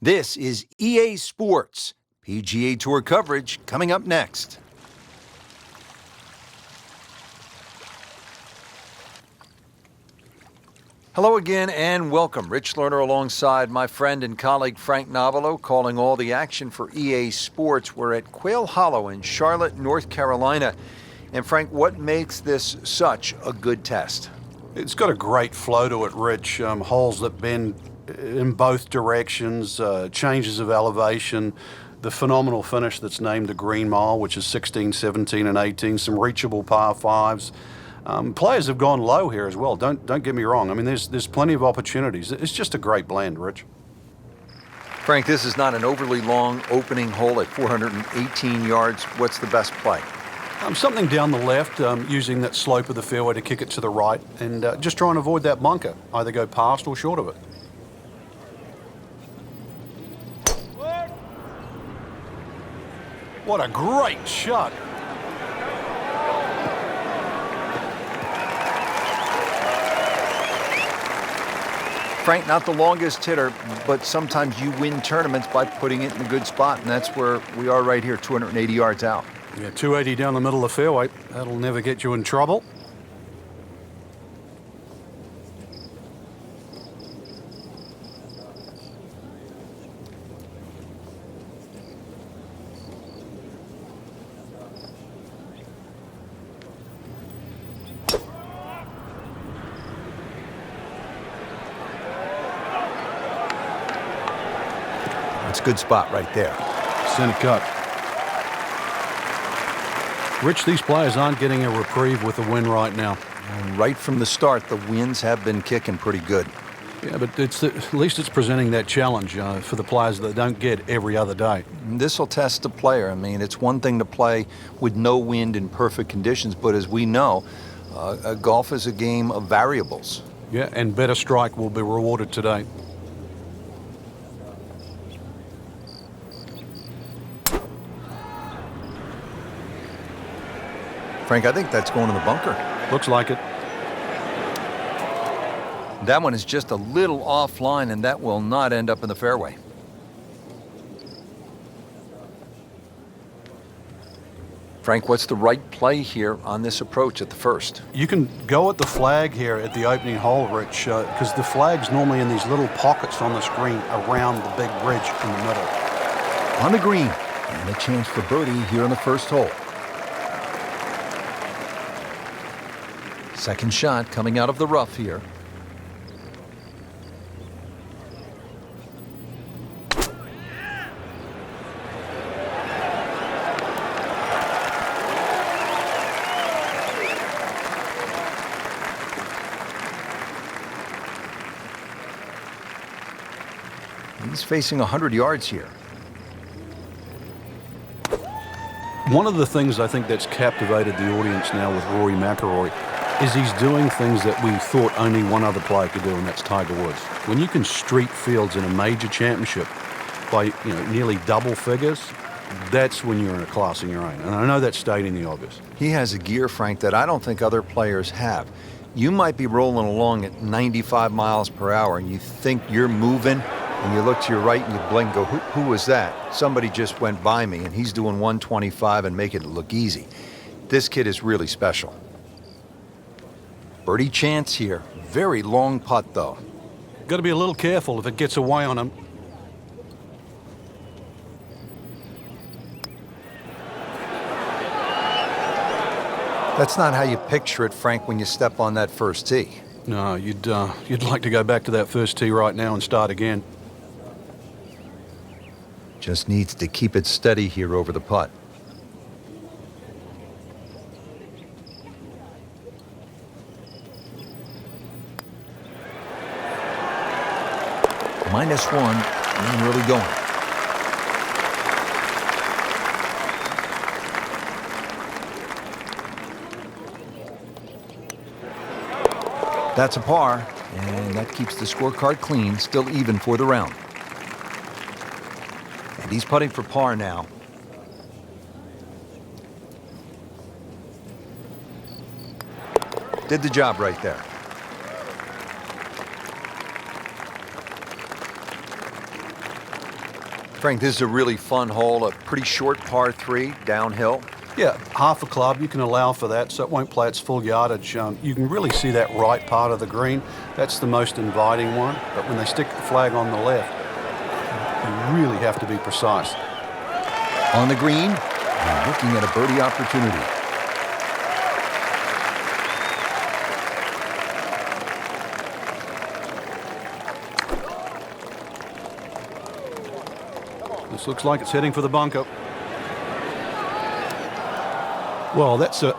This is EA Sports. PGA Tour coverage coming up next. Hello again and welcome. Rich Lerner alongside my friend and colleague Frank Novelo calling all the action for EA Sports. We're at Quail Hollow in Charlotte, North Carolina. And Frank, what makes this such a good test? It's got a great flow to it, Rich. Holes that bend in both directions, changes of elevation, the phenomenal finish that's named the Green Mile, which is 16, 17, and 18, some reachable par fives. Players have gone low here as well. Don't get me wrong. I mean, there's plenty of opportunities. It's just a great blend, Rich. Frank, this is not an overly long opening hole at 418 yards. What's the best play? Something down the left, using that slope of the fairway to kick it to the right, and just try and avoid that bunker. Either go past or short of it. What a great shot. Frank, not the longest hitter, but sometimes you win tournaments by putting it in a good spot, and that's where we are right here, 280 yards out. Yeah, 280 down the middle of the fairway. That'll never get you in trouble. It's a good spot right there. Center cut. Rich, these players aren't getting a reprieve with the win right now. And right from the start, the winds have been kicking pretty good. Yeah, but at least it's presenting that challenge for the players that don't get every other day. This will test the player. I mean, it's one thing to play with no wind in perfect conditions, but as we know, golf is a game of variables. Yeah, and better strike will be rewarded today. Frank, I think that's going in the bunker. Looks like it. That one is just a little offline, and that will not end up in the fairway. Frank, what's the right play here on this approach at the first? You can go at the flag here at the opening hole, Rich, because the flag's normally in these little pockets on the screen around the big ridge in the middle. On the green, and a chance for birdie here on the first hole. Second shot coming out of the rough here. He's facing 100 yards here. One of the things I think that's captivated the audience now with Rory McIlroy is he's doing things that we thought only one other player could do, and that's Tiger Woods. When you can streak fields in a major championship by nearly double figures, that's when you're in a class in your own. And I know that's stating the obvious. He has a gear, Frank, that I don't think other players have. You might be rolling along at 95 miles per hour, and you think you're moving, and you look to your right and you blink and go, who was that? Somebody just went by me, and he's doing 125 and making it look easy. This kid is really special. Birdie chance here. Very long putt, though. Got to be a little careful if it gets away on him. That's not how you picture it, Frank, when you step on that first tee. No, you'd like to go back to that first tee right now and start again. Just needs to keep it steady here over the putt. -1 and really going. That's a par, and that keeps the scorecard clean, still even for the round. And he's putting for par now. Did the job right there. Frank, this is a really fun hole, a pretty short par 3 downhill. Yeah, half a club, you can allow for that, so it won't play its full yardage. You can really see that right part of the green. That's the most inviting one, but when they stick the flag on the left, you really have to be precise. On the green, and looking at a birdie opportunity. This looks like it's heading for the bunker. Well, that's a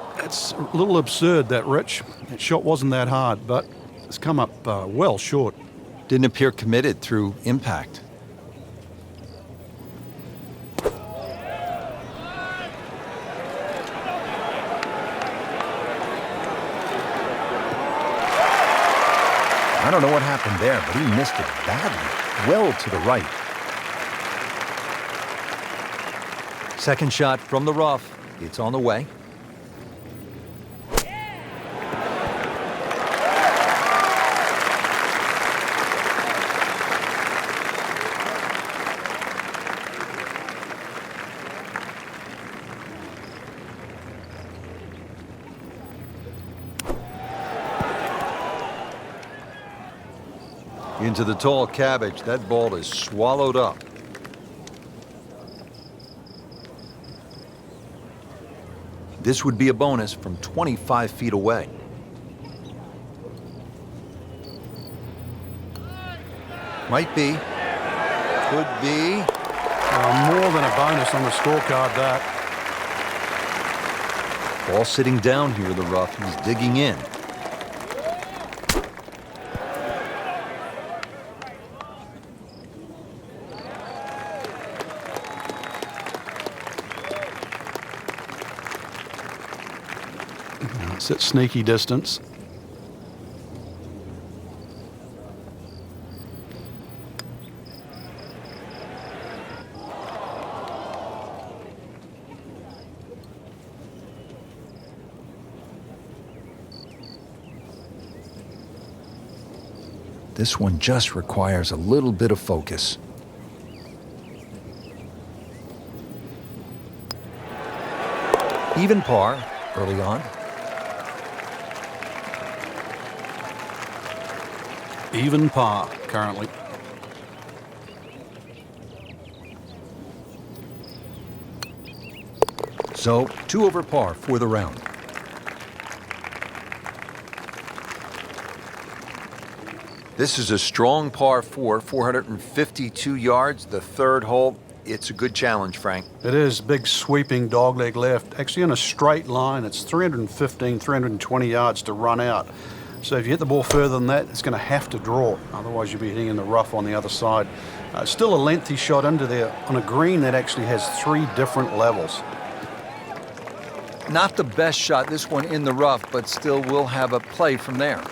little absurd, that, Rich. That shot wasn't that hard, but it's come up well short. Didn't appear committed through impact. I don't know what happened there, but he missed it badly, well to the right. Second shot from the rough. It's on the way. Into the tall cabbage. That ball is swallowed up. This would be a bonus from 25 feet away. Might be. Could be. More than a bonus on the scorecard, that. Ball sitting down here, the rough. He's digging in. It's at sneaky distance. This one just requires a little bit of focus. Even par early on. Even par currently. So 2 over par for the round. This is a strong par 4, 452 yards, the third hole. It's a good challenge, Frank. It is big sweeping dogleg left. Actually in a straight line, it's 315, 320 yards to run out. So if you hit the ball further than that, it's going to have to draw. Otherwise, you'll be hitting in the rough on the other side. Still a lengthy shot into there on a green that actually has 3 different levels. Not the best shot, this one in the rough, but still will have a play from there.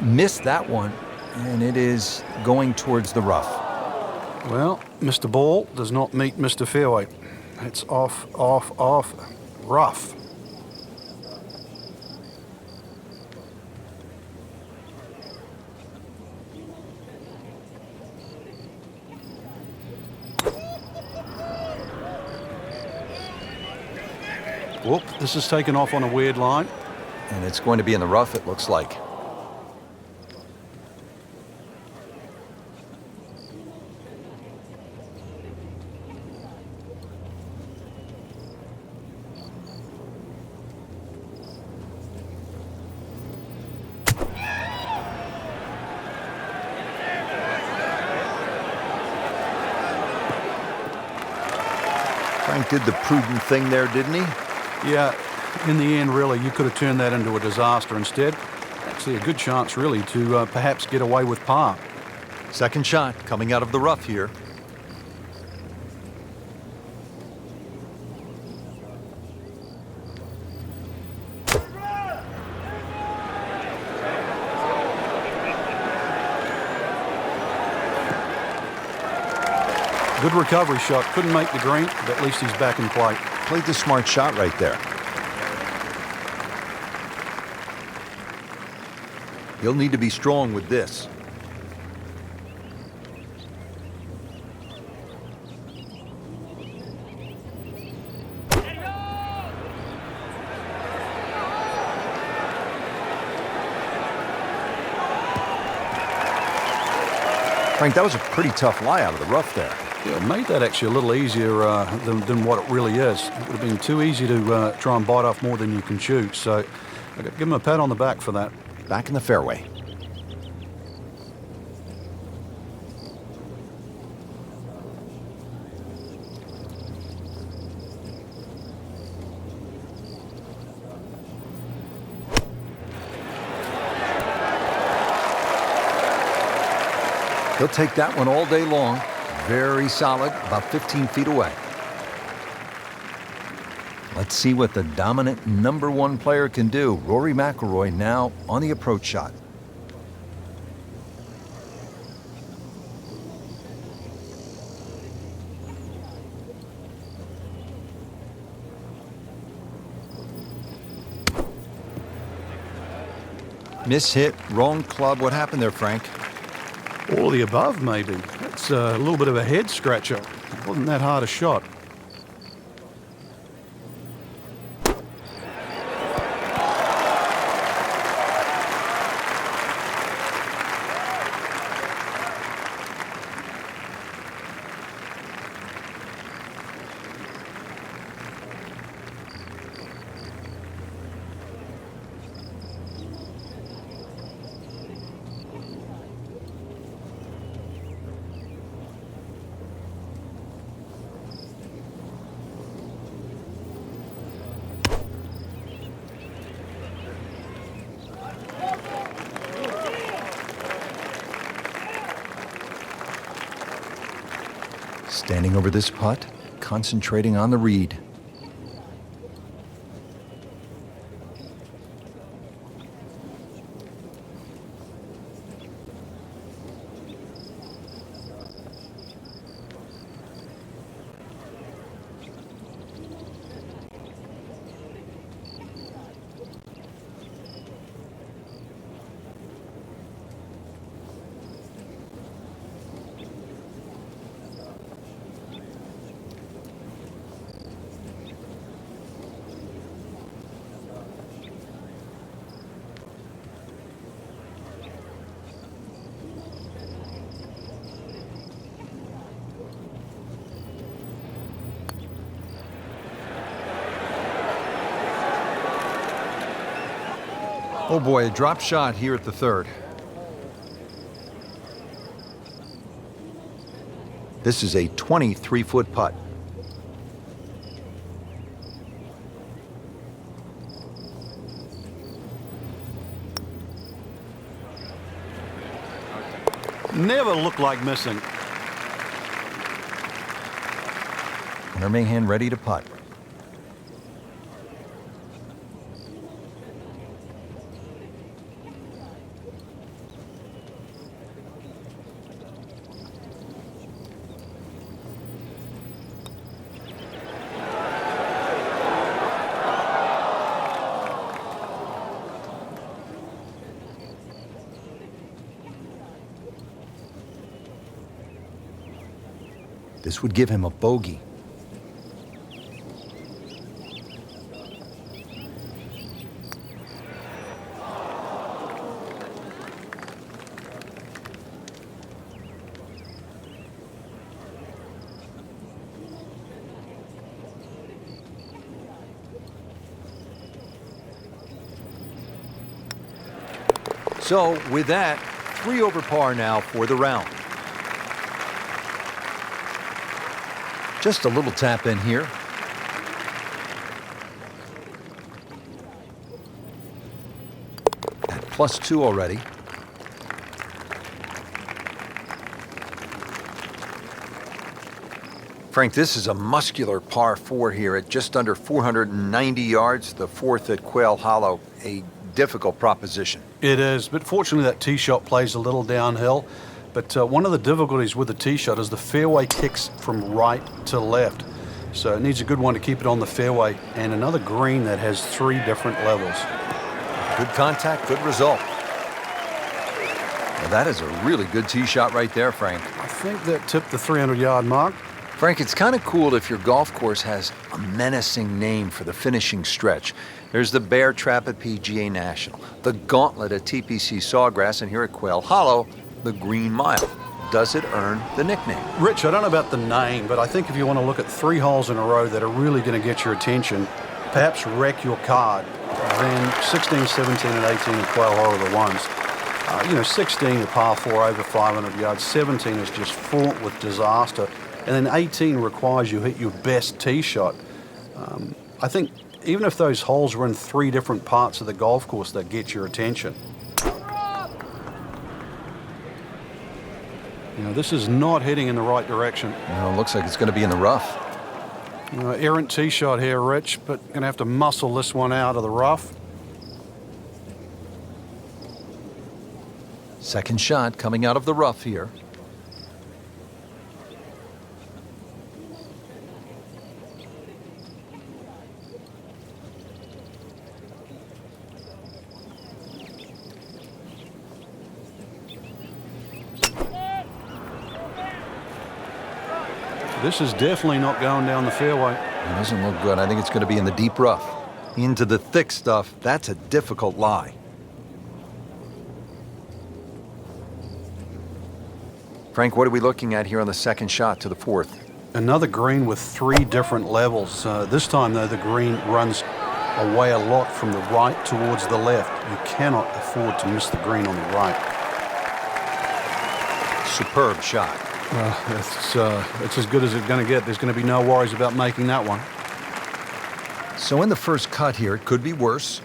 Missed that one, and it is going towards the rough. Well, Mr. Ball does not meet Mr. Fairway. It's off, off, off, rough. Whoop, this is taken off on a weird line. And it's going to be in the rough, it looks like. Frank did the prudent thing there, didn't he? Yeah, in the end, really, you could have turned that into a disaster instead. Actually, a good chance, really, to perhaps get away with par. Second shot coming out of the rough here. Good recovery shot. Couldn't make the green, but at least he's back in play. Played the smart shot right there. He'll need to be strong with this. Frank, that was a pretty tough lie out of the rough there. Yeah, it made that actually a little easier than what it really is. It would have been too easy to try and bite off more than you can chew. So I've got to give him a pat on the back for that. Back in the fairway. He'll take that one all day long. Very solid, about 15 feet away. Let's see what the dominant #1 player can do. Rory McIlroy now on the approach shot. Miss hit, wrong club. What happened there, Frank? All the above, maybe. That's a little bit of a head scratcher. It wasn't that hard a shot. Standing over this putt, concentrating on the read. Oh boy, a drop shot here at the third. This is a 23-foot putt. Never looked like missing. Hunter Mahan ready to putt. This would give him a bogey. So with that, 3 over par now for the round. Just a little tap in here. +2 already. Frank, this is a muscular par 4 here at just under 490 yards, the fourth at Quail Hollow, a difficult proposition. It is, but fortunately that tee shot plays a little downhill. But one of the difficulties with the tee shot is the fairway kicks from right to left. So it needs a good one to keep it on the fairway, and another green that has 3 different levels. Good contact, good result. Well, that is a really good tee shot right there, Frank. I think that tipped the 300-yard mark. Frank, it's kind of cool if your golf course has a menacing name for the finishing stretch. There's the Bear Trap at PGA National, the Gauntlet at TPC Sawgrass, and here at Quail Hollow, the Green Mile. Does it earn the nickname? Rich, I don't know about the name, but I think if you want to look at 3 holes in a row that are really going to get your attention, perhaps wreck your card, then 16, 17, and 18 at Quail Hollow are the ones. 16, the par 4 over 500 yards. 17 is just fraught with disaster. And then 18 requires you hit your best tee shot. I think even if those holes were in 3 different parts of the golf course, that get your attention. This is not heading in the right direction. No, it looks like it's going to be in the rough. Errant tee shot here, Rich, but going to have to muscle this one out of the rough. Second shot coming out of the rough here. This is definitely not going down the fairway. It doesn't look good. I think it's going to be in the deep rough. Into the thick stuff, that's a difficult lie. Frank, what are we looking at here on the second shot to the fourth? Another green with 3 different levels. This time, though, the green runs away a lot from the right towards the left. You cannot afford to miss the green on the right. Superb shot. It's as good as it's going to get. There's going to be no worries about making that one. So in the first cut here, it could be worse.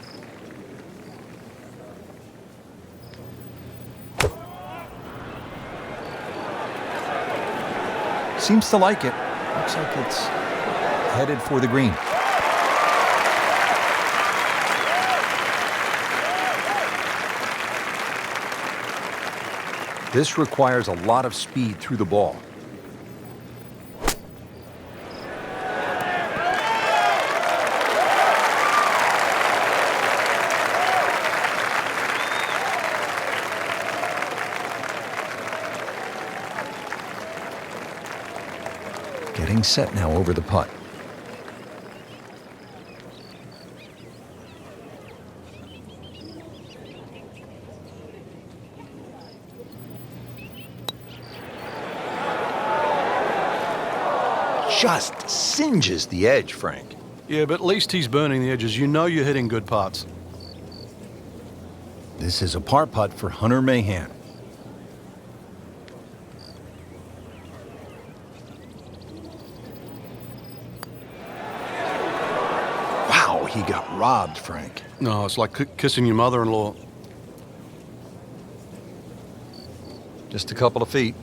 Seems to like it. Looks like it's headed for the green. This requires a lot of speed through the ball. Getting set now over the putt. Just singes the edge, Frank. Yeah, but at least he's burning the edges. You know you're hitting good putts. This is a par putt for Hunter Mahan. Wow, he got robbed, Frank. No, it's like kissing your mother-in-law. Just a couple of feet.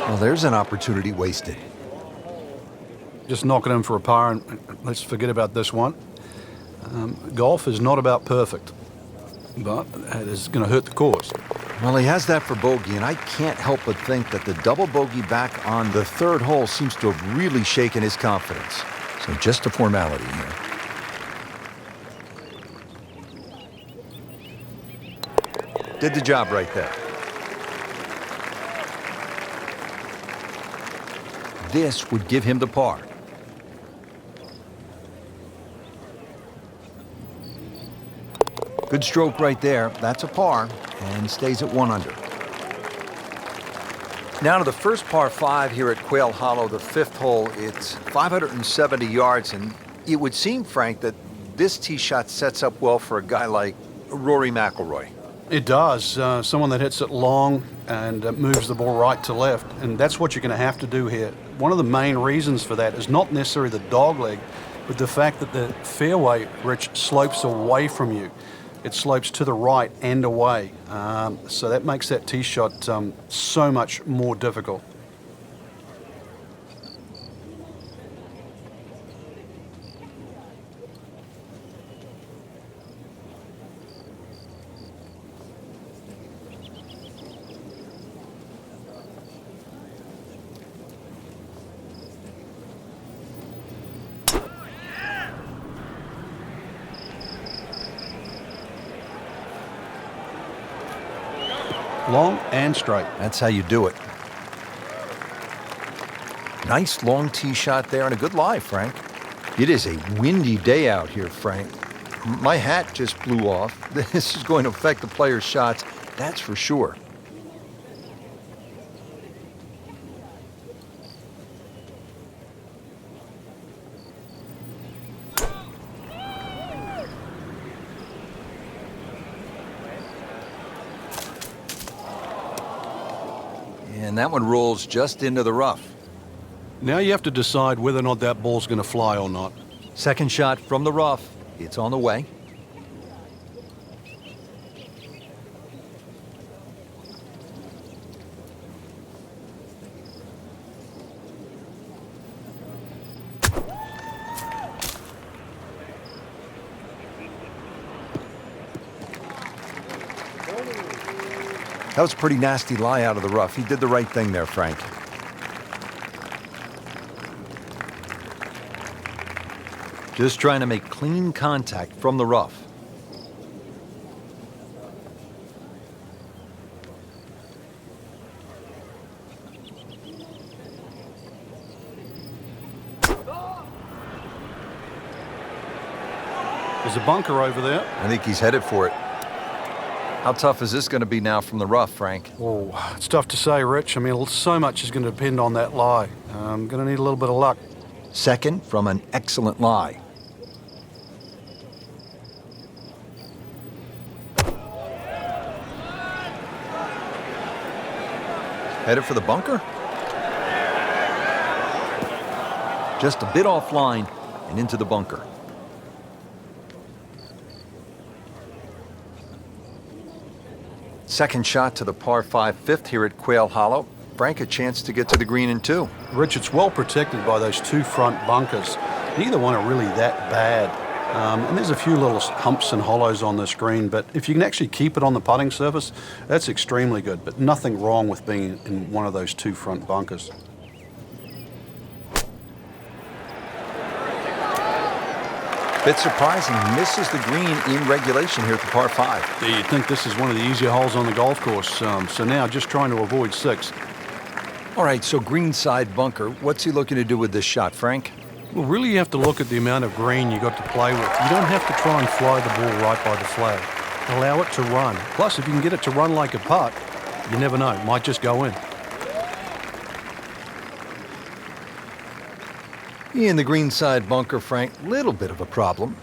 Well, there's an opportunity wasted. Just knocking him for a par, and let's forget about this one. Golf is not about perfect, but it is going to hurt the course. Well, he has that for bogey, and I can't help but think that the double bogey back on the third hole seems to have really shaken his confidence. So just a formality here. Did the job right there. This would give him the par. Good stroke right there. That's a par and stays at 1 under. Now to the first par 5 here at Quail Hollow, the 5th hole. It's 570 yards, and it would seem, Frank, that this tee shot sets up well for a guy like Rory McIlroy. It does. Someone that hits it long and moves the ball right to left, and that's what you're going to have to do here. One of the main reasons for that is not necessarily the dog leg, but the fact that the fairway, Rich, slopes away from you. It slopes to the right and away, so that makes that tee shot so much more difficult. Long and straight. That's how you do it. Nice long tee shot there and a good lie, Frank. It is a windy day out here, Frank. My hat just blew off. This is going to affect the players' shots, that's for sure. And that one rolls just into the rough. Now you have to decide whether or not that ball's going to fly or not. Second shot from the rough. It's on the way. That was a pretty nasty lie out of the rough. He did the right thing there, Frank. Just trying to make clean contact from the rough. There's a bunker over there. I think he's headed for it. How tough is this going to be now from the rough, Frank? Oh, it's tough to say, Rich. I mean, so much is going to depend on that lie. I'm going to need a little bit of luck. Second from an excellent lie. Headed for the bunker? Just a bit offline and into the bunker. Second shot to the par 5 fifth here at Quail Hollow. Frank, a chance to get to the green in two. Rich, it's well protected by those two front bunkers. Neither one are really that bad. And there's a few little humps and hollows on this green, but if you can actually keep it on the putting surface, that's extremely good. But nothing wrong with being in one of those two front bunkers. Bit surprising, misses the green in regulation here at the par 5. Yeah, you'd think this is one of the easier holes on the golf course, so now just trying to avoid 6. All right, so green side bunker. What's he looking to do with this shot, Frank? Well, really you have to look at the amount of green you got to play with. You don't have to try and fly the ball right by the flag. Allow it to run. Plus, if you can get it to run like a putt, you never know, it might just go in. In the green side bunker, Frank, little bit of a problem.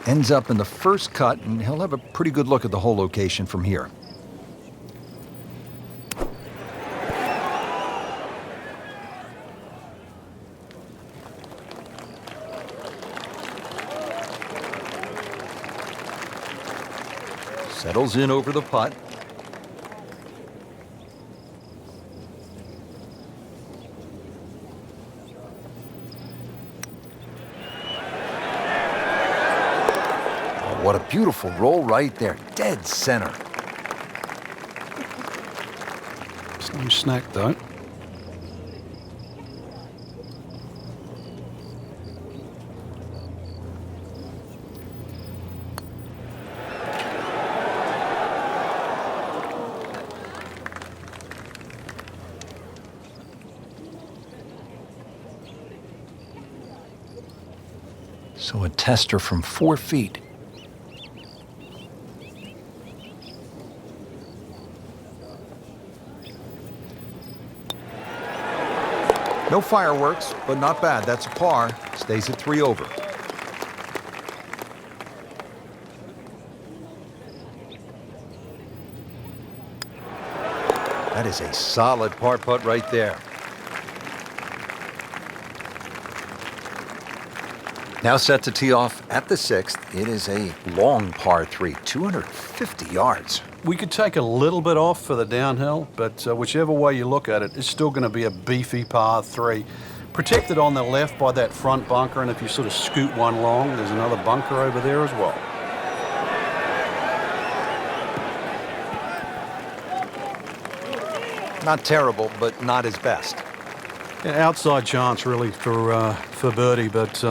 Ends up in the first cut, and he'll have a pretty good look at the whole location from here. Settles in over the putt. What a beautiful roll right there. Dead center. It's no snack, though. So a tester from 4 feet. No fireworks, but not bad. That's a par. Stays at 3 over. That is a solid par putt right there. Now set to tee off at the 6th. It is a long par 3, 250 yards. We could take a little bit off for the downhill, but whichever way you look at it, it's still going to be a beefy par 3. Protected on the left by that front bunker, and if you sort of scoot one long, there's another bunker over there as well. Not terrible, but not his best. Yeah, outside chance really for birdie, but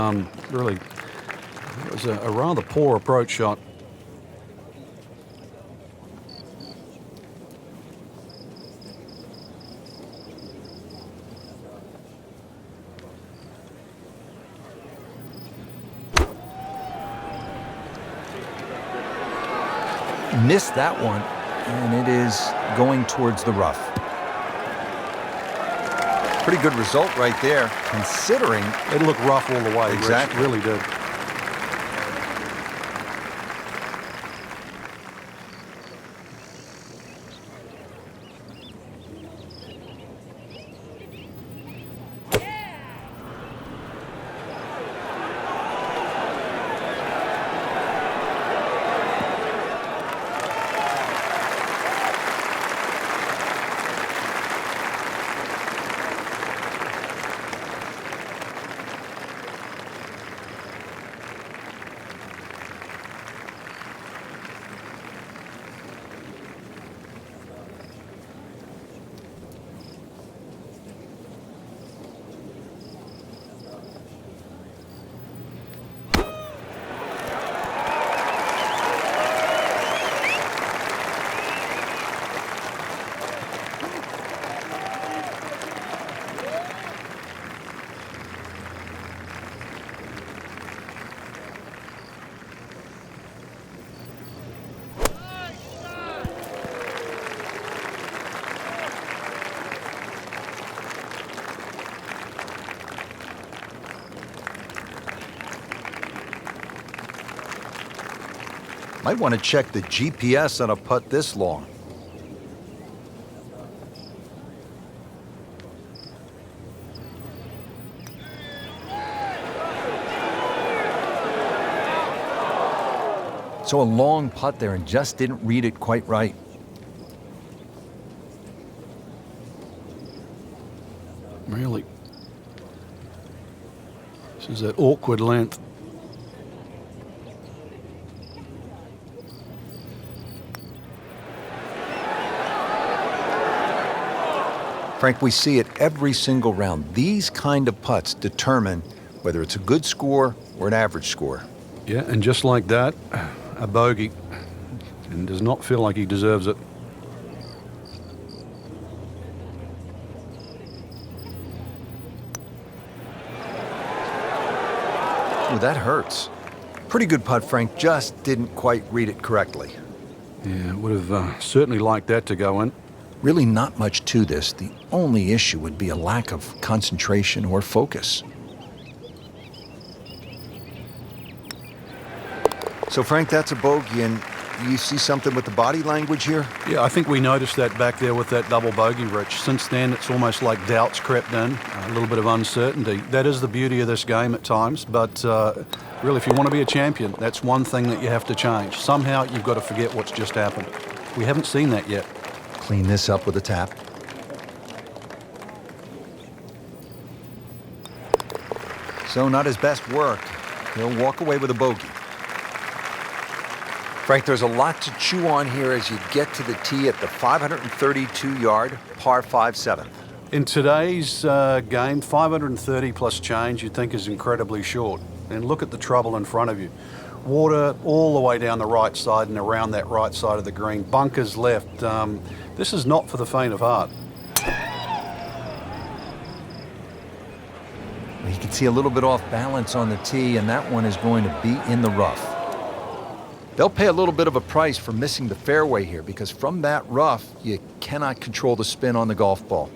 really it was a rather poor approach shot. Missed that one, and it is going towards the rough. Pretty good result right there, considering It looked rough all the way. Exactly. Rich, really did. might want to check the GPS on a putt this long. So a long putt there and just didn't read it quite right. Really. This is that awkward length. Frank, we see it every single round. These kind of putts determine whether it's a good score or an average score. Yeah, and just like that, a bogey. And does not feel like he deserves it. Ooh, that hurts. Pretty good putt, Frank. Just didn't quite read it correctly. Yeah, would have certainly liked that to go in. Really not much to this. The only issue would be a lack of concentration or focus. So, Frank, that's a bogey, and you see something with the body language here? Yeah, I think we noticed that back there with that double bogey, Rich. Since then, it's almost like doubts crept in, a little bit of uncertainty. That is the beauty of this game at times, but really, if you want to be a champion, that's one thing that you have to change. Somehow, you've got to forget what's just happened. We haven't seen that yet. Clean this up with a tap. So not his best work. He'll walk away with a bogey. Frank, there's a lot to chew on here as you get to the tee at the 532-yard par 5/7. In today's game, 530 plus change you'd think is incredibly short. And look at the trouble in front of you. Water all the way down the right side and around that right side of the green. Bunkers left. This is not for the faint of heart. You can See a little bit off balance on the tee, and that one is going to be in the rough. They'll pay a little bit of a price for missing the fairway here, because from that rough, you cannot control the spin on the golf ball.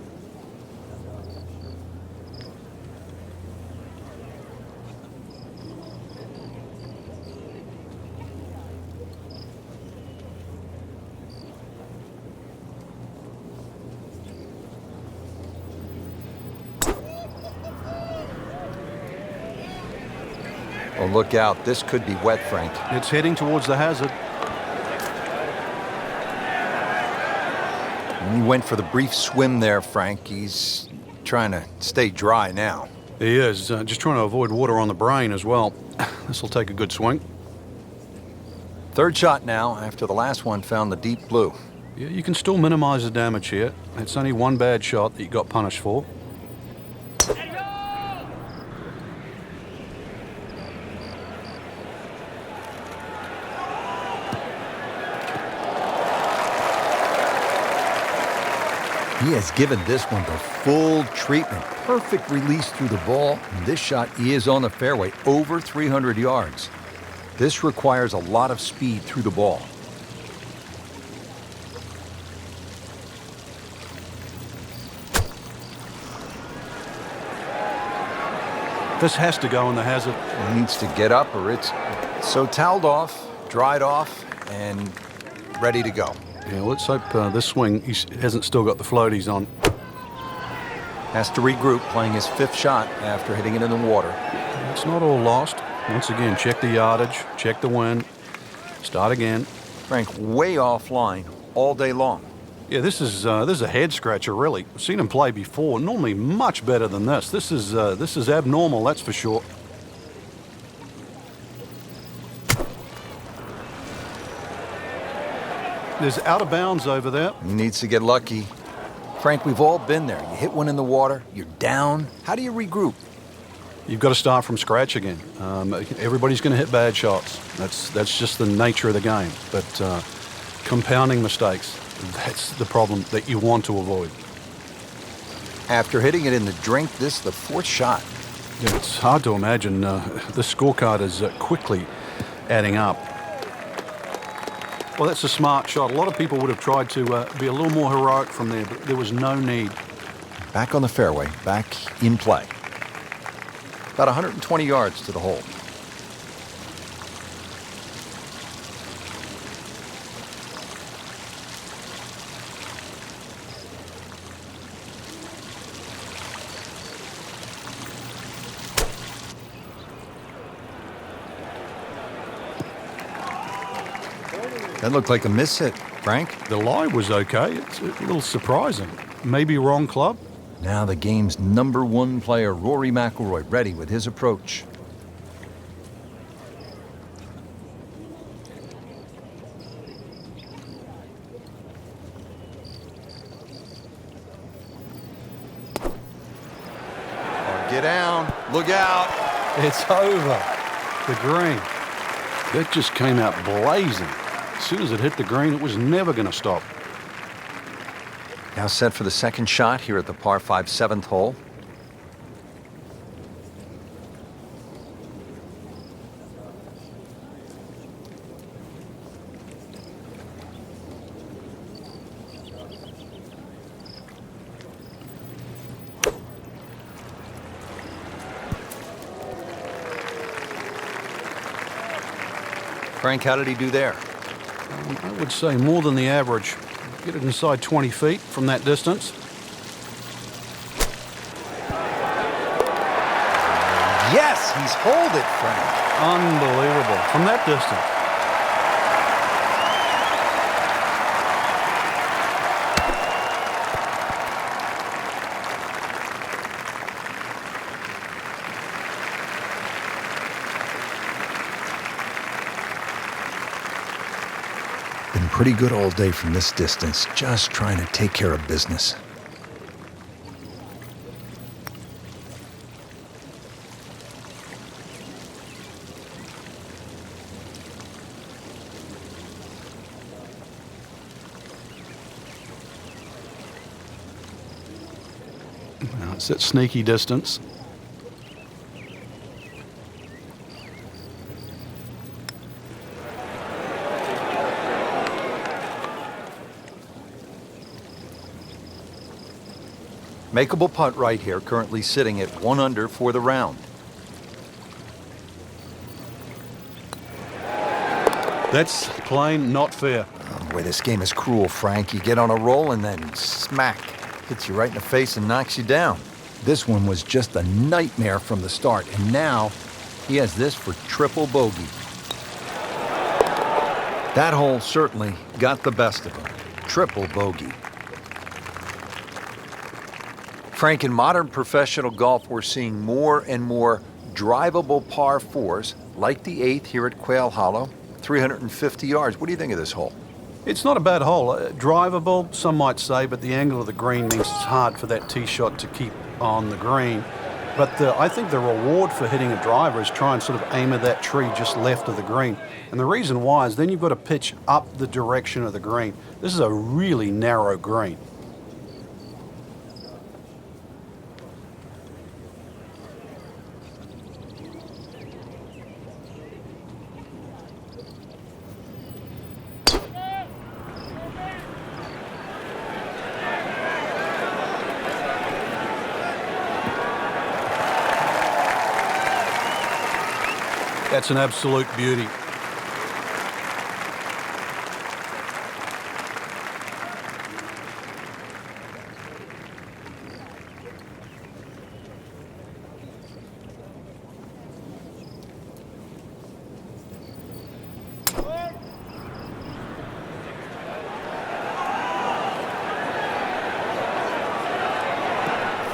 Oh, look out. This could be wet, Frank. It's heading towards the hazard. He went for the brief swim there, Frank. He's trying to stay dry now. He is, just trying to avoid water on the brain as well. This will take a good swing. Third shot now, after the last one found the deep blue. Yeah, you can still minimize the damage here. It's only one bad shot that you got punished for. He has given this one the full treatment. Perfect release through the ball. And this shot is on the fairway, over 300 yards. This requires a lot of speed through the ball. This has to go in the hazard. He needs to get up, or it's so toweled off, dried off, and ready to go. Yeah, let's hope this swing he hasn't still got the floaties on. Has to regroup, playing his fifth shot after hitting it in the water. It's not all lost. Once again, check the yardage, check the wind, start again. Frank, way offline all day long. Yeah, this is a head scratcher, really. I've seen him play before. Normally, much better than this. This is abnormal, that's for sure. There's out of bounds over there. He needs to get lucky. Frank, we've all been there. You hit one in the water, you're down. How do you regroup? You've got to start from scratch again. Everybody's going to hit bad shots. That's just the nature of the game. But compounding mistakes, that's the problem that you want to avoid. After hitting it in the drink, this is the fourth shot. Yeah, it's hard to imagine. The scorecard is quickly adding up. Well, that's a smart shot. A lot of people would have tried to be a little more heroic from there, but there was no need. Back on the fairway, back in play. About 120 yards to the hole. That looked like a miss hit, Frank. The lie was okay. It's a little surprising. Maybe wrong club. Now the game's number one player, Rory McIlroy, ready with his approach. Oh, get down. Look out. It's over. The green. That just came out blazing. As soon as it hit the green, it was never going to stop. Now set for the second shot here at the par 5 7th hole. Frank, how did he do there? I would say more than the average. Get it inside 20 feet from that distance. Yes, he's holed it, Frank. Unbelievable. From that distance. Been pretty good all day from this distance, just trying to take care of business. Now it's at sneaky distance. Makeable putt right here, currently sitting at 1 under for the round. That's plain not fair. Oh, boy, this game is cruel, Frank. You get on a roll and then smack. Hits you right in the face and knocks you down. This one was just a nightmare from the start, and now he has this for triple bogey. That hole certainly got the best of him. Triple bogey. Frank, in modern professional golf, we're seeing more and more drivable par 4s, like the 8th here at Quail Hollow, 350 yards. What do you think of this hole? It's not a bad hole. Drivable, some might say, but the angle of the green means it's hard for that tee shot to keep on the green. But I think the reward for hitting a driver is try and sort of aim at that tree just left of the green. And the reason why is then you've got to pitch up the direction of the green. This is a really narrow green. That's an absolute beauty.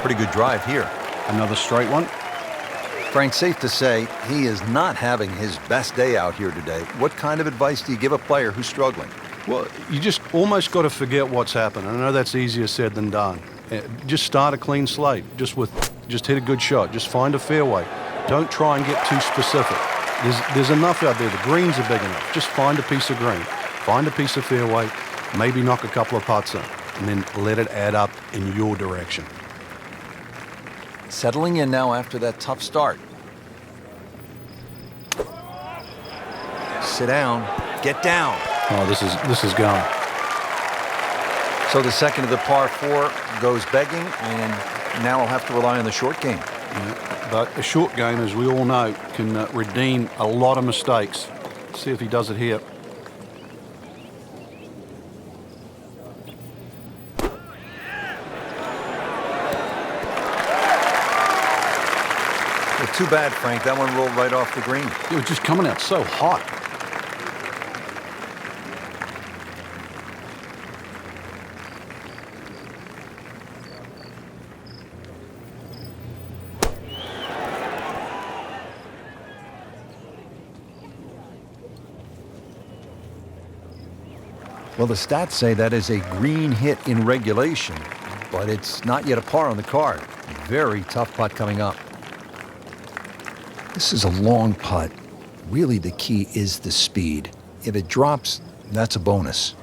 Pretty good drive here. Another straight one. Frank, safe to say he is not having his best day out here today. What kind of advice do you give a player who's struggling? Well, you just almost got to forget what's happened. I know that's easier said than done. Just start a clean slate. Just hit a good shot. Just find a fairway. Don't try and get too specific. There's enough out there. The greens are big enough. Just find a piece of green. Find a piece of fairway. Maybe knock a couple of putts in. And then let it add up in your direction. Settling in now after that tough start. Sit down. Get down. Oh, this is gone. So the second of the par 4 goes begging, and now he'll have to rely on the short game. Yeah, but a short game, as we all know, can redeem a lot of mistakes. See if he does it here. Well, too bad, Frank. That one rolled right off the green. It was just coming out so hot. Well, the stats say that is a green hit in regulation, but it's not yet a par on the card. Very tough putt coming up. This is a long putt. Really, the key is the speed. If it drops, that's a bonus.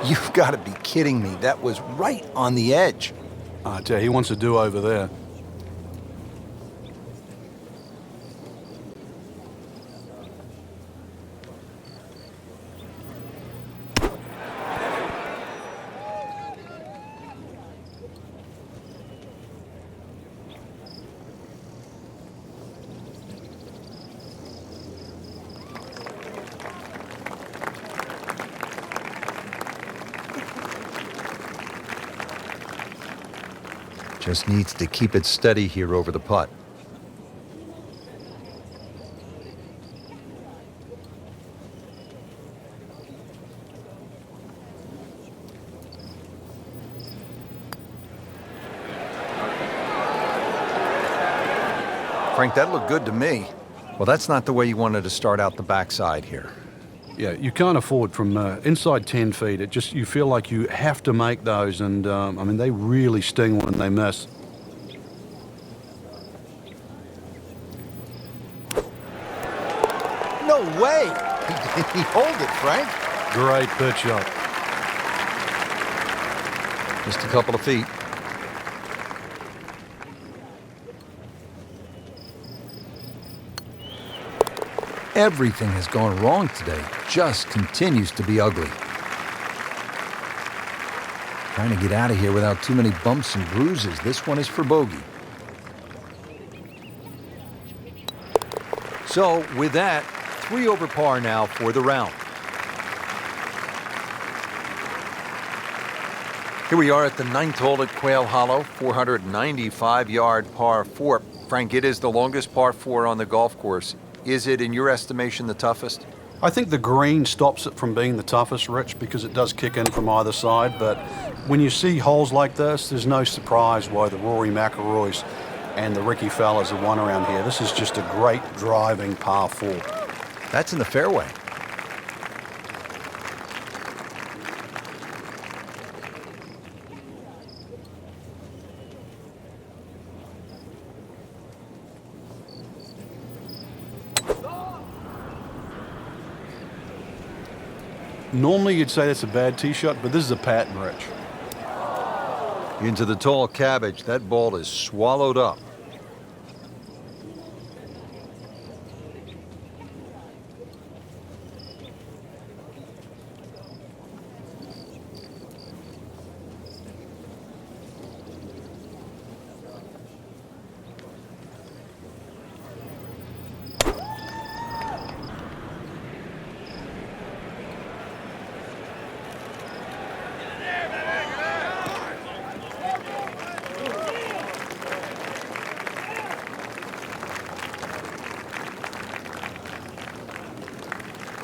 You've got to be kidding me. That was right on the edge. I tell you, he wants a do-over there. Just needs to keep it steady here over the putt. Frank, that looked good to me. Well, that's not the way you wanted to start out the backside here. Yeah, you can't afford from inside 10 feet. You feel like you have to make those, and I mean, they really sting when they miss. No way! He hold it, Frank. Great pitch shot. Just a couple of feet. Everything has gone wrong today. Just continues to be ugly. Trying to get out of here without too many bumps and bruises. This one is for bogey. So, with that, 3 over par now for the round. Here we are at the 9th hole at Quail Hollow, 495-yard par 4. Frank, it is the longest par 4 on the golf course. Is it, in your estimation, the toughest? I think the green stops it from being the toughest, Rich, because it does kick in from either side. But when you see holes like this, there's no surprise why the Rory McIlroys and the Ricky Fellas have won around here. This is just a great driving par 4. That's in the fairway. Normally you'd say that's a bad tee shot, but this is a pattern, Rich. Into the tall cabbage. That ball is swallowed up.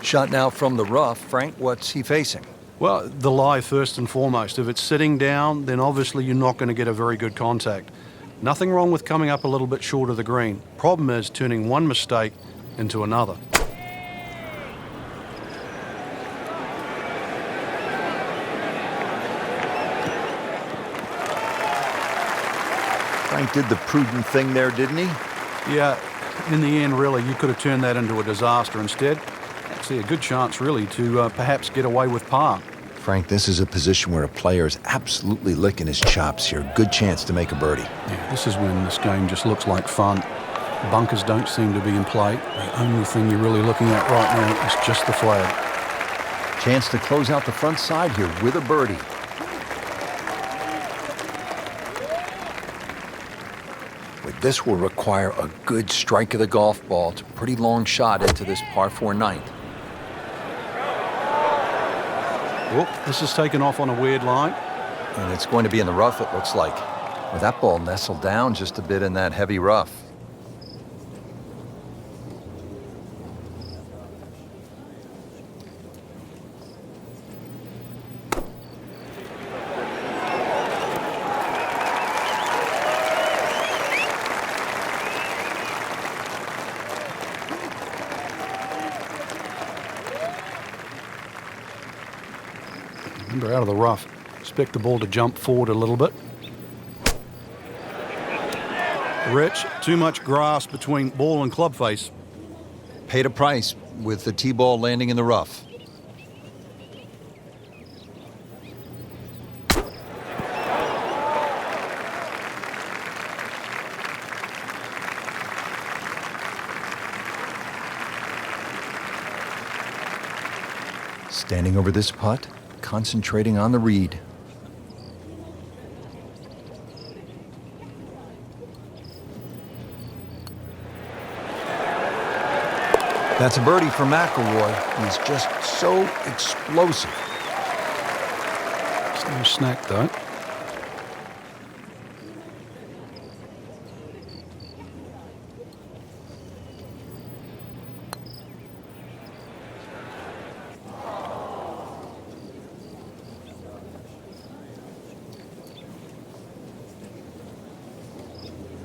Shot now from the rough. Frank, what's he facing? Well, the lie first and foremost. If it's sitting down, then obviously you're not going to get a very good contact. Nothing wrong with coming up a little bit short of the green. Problem is turning one mistake into another. Frank did the prudent thing there, didn't he? Yeah, in the end, really, you could have turned that into a disaster instead. Actually, a good chance, really, to perhaps get away with par. Frank, this is a position where a player is absolutely licking his chops here. Good chance to make a birdie. Yeah, this is when this game just looks like fun. Bunkers don't seem to be in play. The only thing you're really looking at right now is just the flag. Chance to close out the front side here with a birdie. With this will require a good strike of the golf ball. It's a pretty long shot into this par 4 ninth. Well, this is taken off on a weird line. And it's going to be in the rough, it looks like. With that ball nestled down just a bit in that heavy rough. Remember, out of the rough. Expect the ball to jump forward a little bit. Rich, too much grass between ball and club face. Paid a price with the tee ball landing in the rough. Standing over this putt, concentrating on the read. That's a birdie for McIlroy. He's just so explosive. It's no snack, though.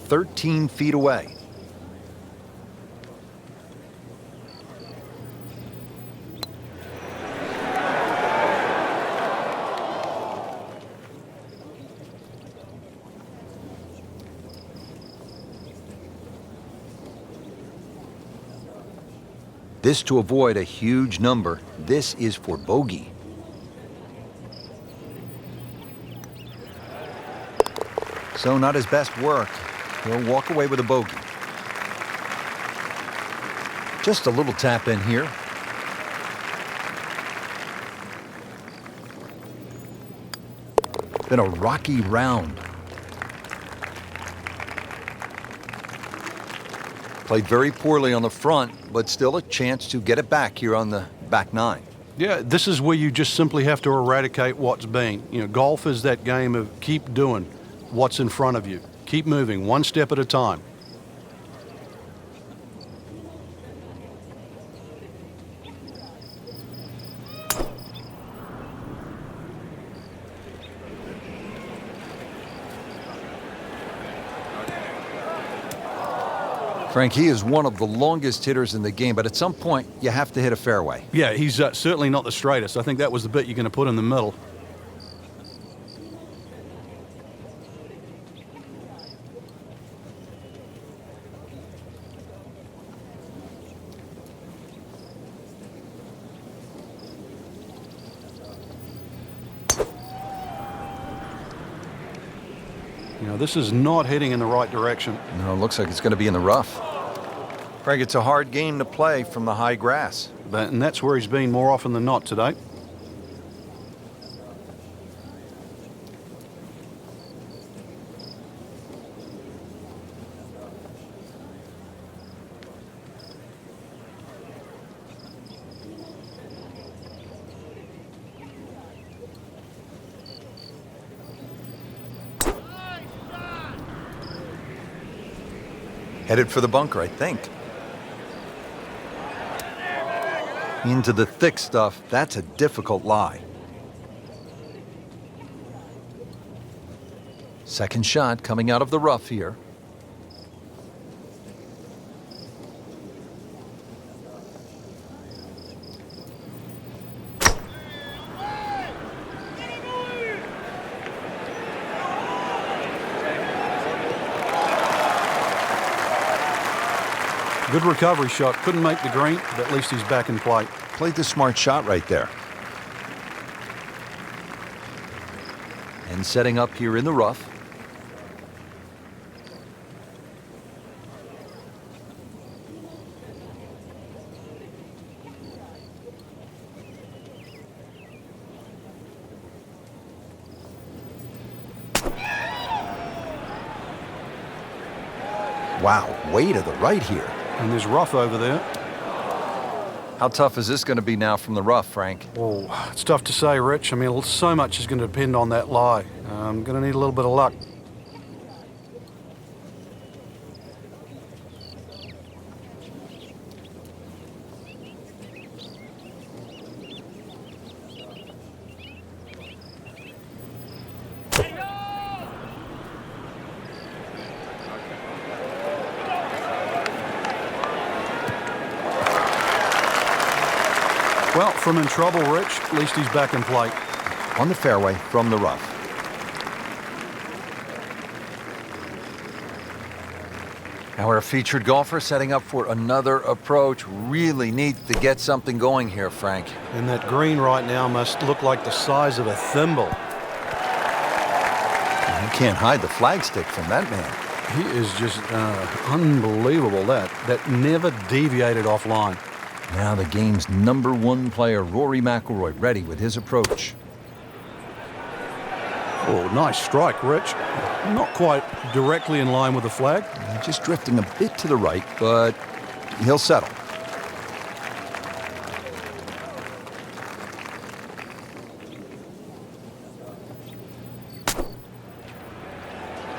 "13 feet away." This to avoid a huge number. This is for bogey. So not his best work. He'll walk away with a bogey. Just a little tap in here. Been a rocky round. Played very poorly on the front, but still a chance to get it back here on the back nine. Yeah, this is where you just simply have to eradicate what's been. You know, golf is that game of keep doing what's in front of you. Keep moving one step at a time. Frank, he is one of the longest hitters in the game, but at some point, you have to hit a fairway. Yeah, he's certainly not the straightest. I think that was the bit you're going to put in the middle. You know, this is not heading in the right direction. No, it looks like it's going to be in the rough. Frank, it's a hard game to play from the high grass. And that's where he's been more often than not today. Headed for the bunker, I think. Into the thick stuff. That's a difficult lie. Second shot coming out of the rough here. Good recovery shot. Couldn't make the green, but at least he's back in play. Played the smart shot right there. And setting up here in the rough. Wow, way to the right here. And there's rough over there. How tough is this going to be now from the rough, Frank? Oh, it's tough to say, Rich. I mean, so much is going to depend on that lie. I'm going to need a little bit of luck. Well, from in trouble, Rich, at least he's back in play. On the fairway from the rough. Now our featured golfer setting up for another approach. Really needs to get something going here, Frank. And that green right now must look like the size of a thimble. You can't hide the flagstick from that man. He is just unbelievable. That never deviated offline. Now the game's #1 player, Rory McIlroy, ready with his approach. Oh, nice strike, Rich. Not quite directly in line with the flag. Just drifting a bit to the right, but he'll settle.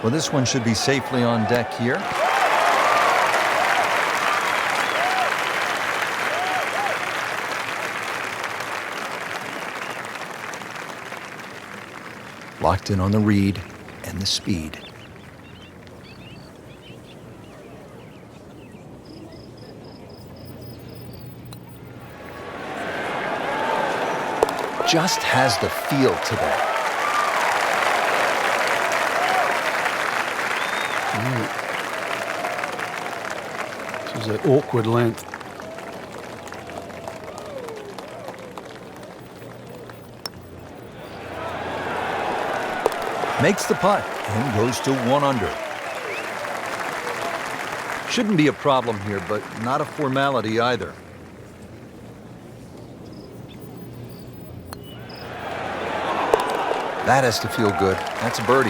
Well, this one should be safely on deck here. Locked in on the read and the speed. Just has the feel today. This is an awkward length. Makes the putt and goes to 1 under. Shouldn't be a problem here, but not a formality either. That has to feel good. That's a birdie.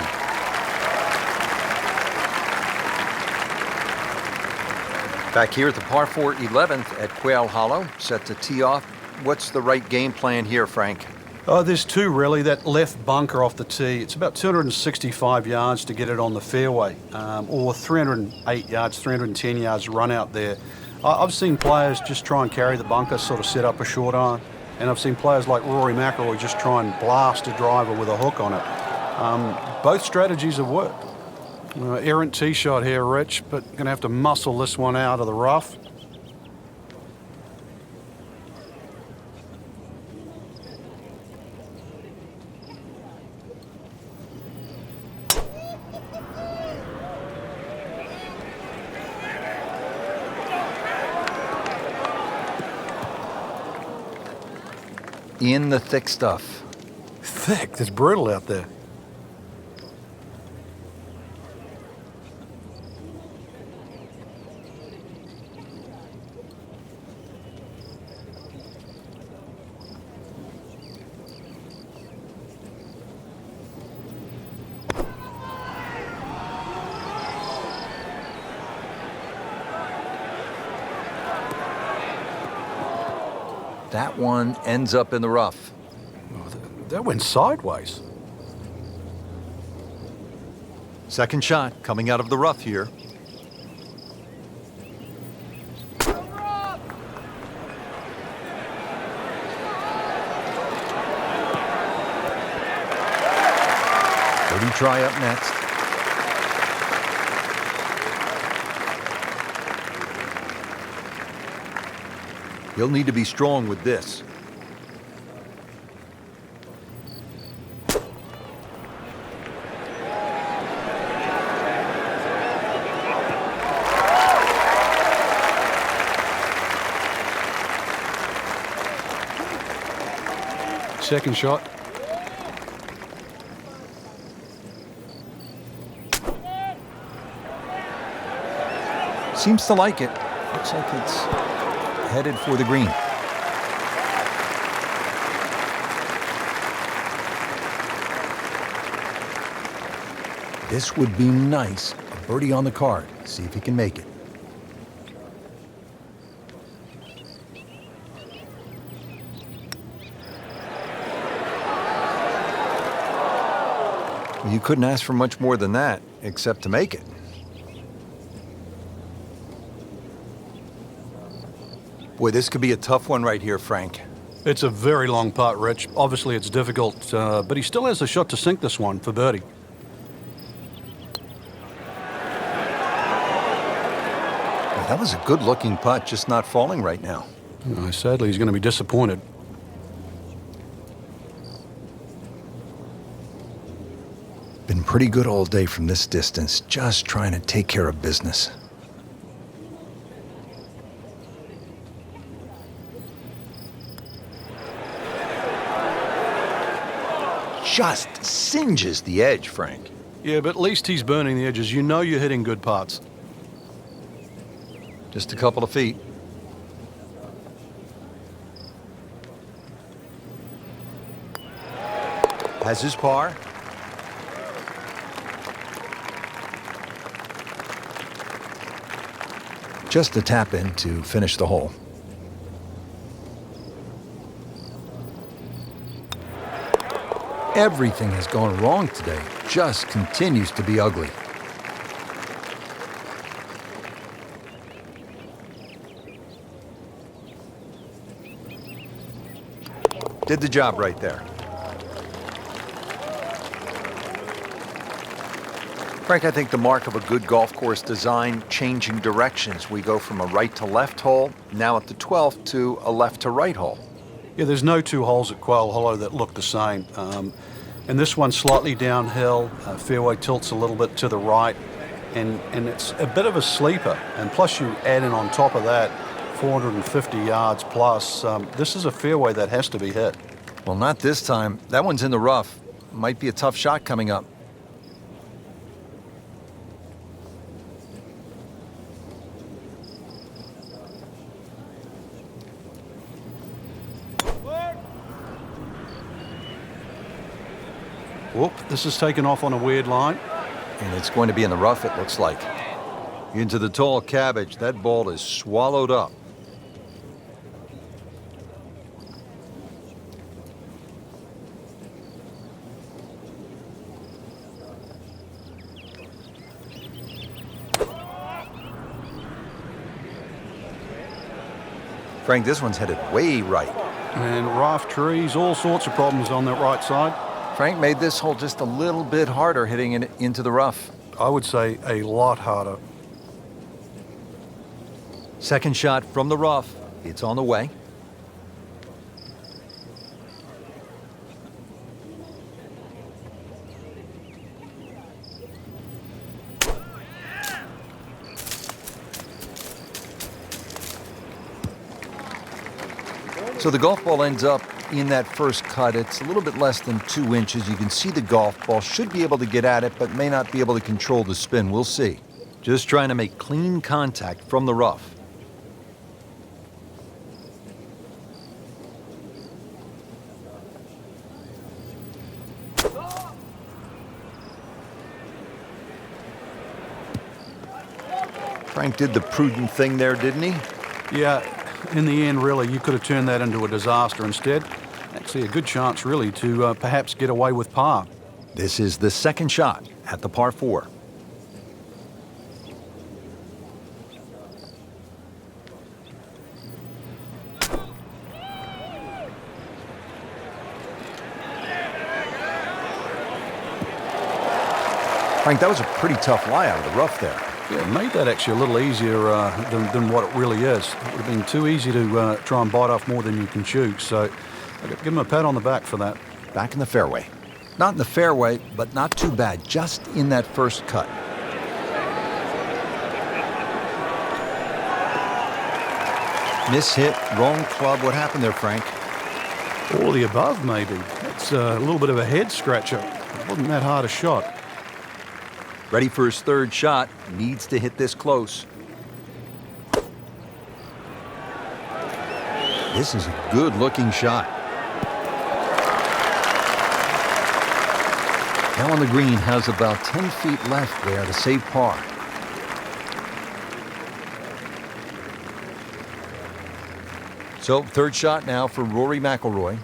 Back here at the par 4 11th at Quail Hollow, set to tee off. What's the right game plan here, Frank? Oh, there's two really. That left bunker off the tee, it's about 265 yards to get it on the fairway, or 308 yards, 310 yards run out there. I've seen players just try and carry the bunker, sort of set up a short iron, and I've seen players like Rory McIlroy just try and blast a driver with a hook on it. Both strategies have worked. Errant tee shot here, Rich, but going to have to muscle this one out of the rough. In the thick stuff. Thick? It's brutal out there. That one ends up in the rough. Oh, that went sideways. Second shot coming out of the rough here. Birdie try up next. He'll need to be strong with this. Second shot. Seems to like it. Looks like it's headed for the green. This would be nice. A birdie on the card. See if he can make it. You couldn't ask for much more than that, except to make it. Boy, this could be a tough one right here, Frank. It's a very long putt, Rich. Obviously, it's difficult, but he still has a shot to sink this one for birdie. Well, that was a good-looking putt, just not falling right now. Sadly, he's going to be disappointed. Been pretty good all day from this distance, just trying to take care of business. Just singes the edge, Frank. Yeah, but at least he's burning the edges. You know you're hitting good putts. Just a couple of feet. Has his par. Just a tap in to finish the hole. Everything has gone wrong today. Just continues to be ugly. Did the job right there. Frank, I think the mark of a good golf course design, changing directions. We go from a right to left hole, now at the 12th, to a left to right hole. Yeah, there's no two holes at Quail Hollow that look the same. And this one's slightly downhill, fairway tilts a little bit to the right, and it's a bit of a sleeper. And plus you add in on top of that 450 yards plus. This is a fairway that has to be hit. Well, not this time. That one's in the rough. Might be a tough shot coming up. Whoop, this is taken off on a weird line. And it's going to be in the rough, it looks like. Into the tall cabbage. That ball is swallowed up. Frank, this one's headed way right. And rough trees, all sorts of problems on that right side. Frank made this hole just a little bit harder hitting it into the rough. I would say a lot harder. Second shot from the rough. It's on the way. So the golf ball ends up in that first cut. It's a little bit less than 2 inches. You can see the golf ball. Should be able to get at it, but may not be able to control the spin. We'll see. Just trying to make clean contact from the rough. Frank did the prudent thing there, didn't he? Yeah, in the end, really, you could have turned that into a disaster instead. Actually, a good chance, really, to perhaps get away with par. This is the second shot at the par 4. Frank, that was a pretty tough lie out of the rough there. Yeah, it made that actually a little easier than what it really is. It would have been too easy to try and bite off more than you can chew. So I've got to give him a pat on the back for that. Back in the fairway. Not in the fairway, but not too bad. Just in that first cut. Mishit, wrong club. What happened there, Frank? All of the above, maybe. It's a little bit of a head scratcher. It wasn't that hard a shot. Ready for his third shot. Needs to hit this close. This is a good-looking shot. Now on the green, has about 10 feet left there to save par. So, third shot now for Rory McIlroy.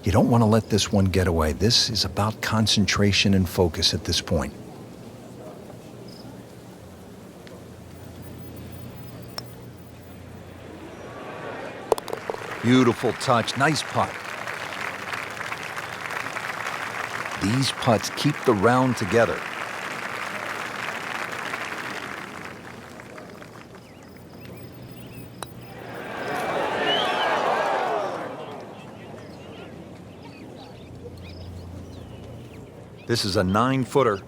You don't want to let this one get away. This is about concentration and focus at this point. Beautiful touch. Nice putt. These putts keep the round together. This is a 9-footer.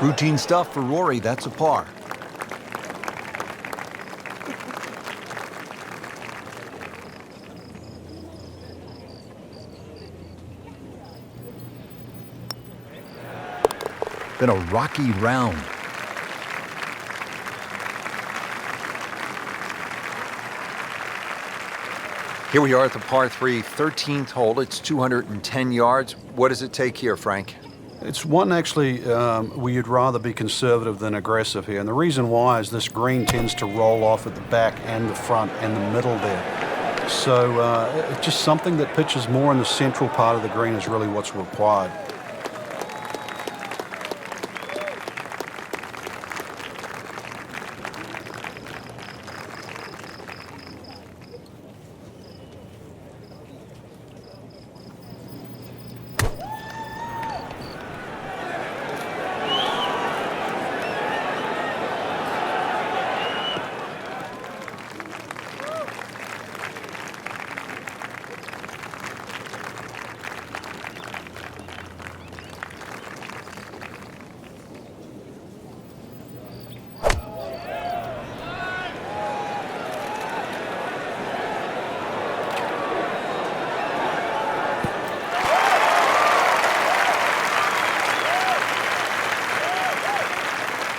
Routine stuff for Rory. That's a par. Been a rocky round. Here we are at the par 3, 13th hole. It's 210 yards. What does it take here, Frank? It's one actually where you'd rather be conservative than aggressive here. And the reason why is this green tends to roll off at the back and the front and the middle there. So it's just something that pitches more in the central part of the green is really what's required.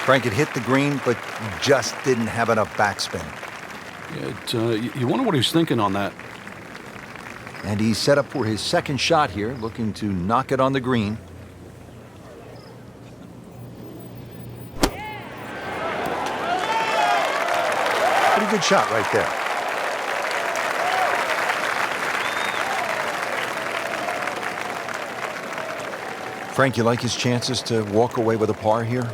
Frank had hit the green, but just didn't have enough backspin. Yeah, you wonder what he was thinking on that. And he's set up for his second shot here, looking to knock it on the green. Pretty good shot right there. Frank, you like his chances to walk away with a par here?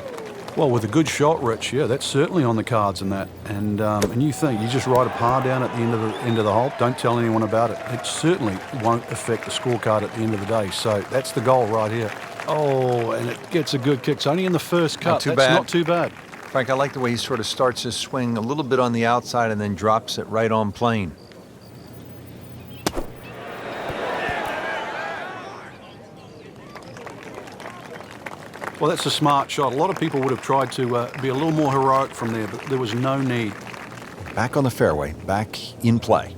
Well, with a good shot, Rich, yeah, that's certainly on the cards in that. And you think you just write a par down at the end of the hole. Don't tell anyone about it. It certainly won't affect the scorecard at the end of the day. So that's the goal right here. Oh, and it gets a good kick. It's only in the first cut. That's not too bad. Frank, I like the way he sort of starts his swing a little bit on the outside and then drops it right on plane. Well, that's a smart shot. A lot of people would have tried to be a little more heroic from there, but there was no need. Back on the fairway, back in play.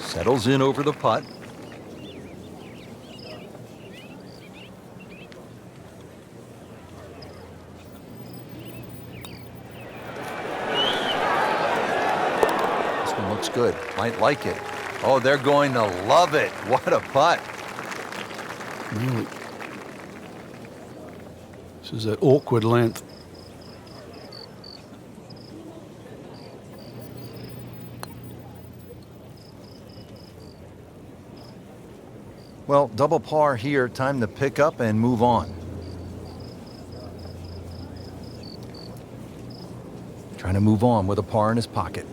Settles in over the putt. This one looks good. Might like it. Oh, they're going to love it. What a putt. Really. This is that awkward length. Well, double par here. Time to pick up and move on. Trying to move on with a par in his pocket.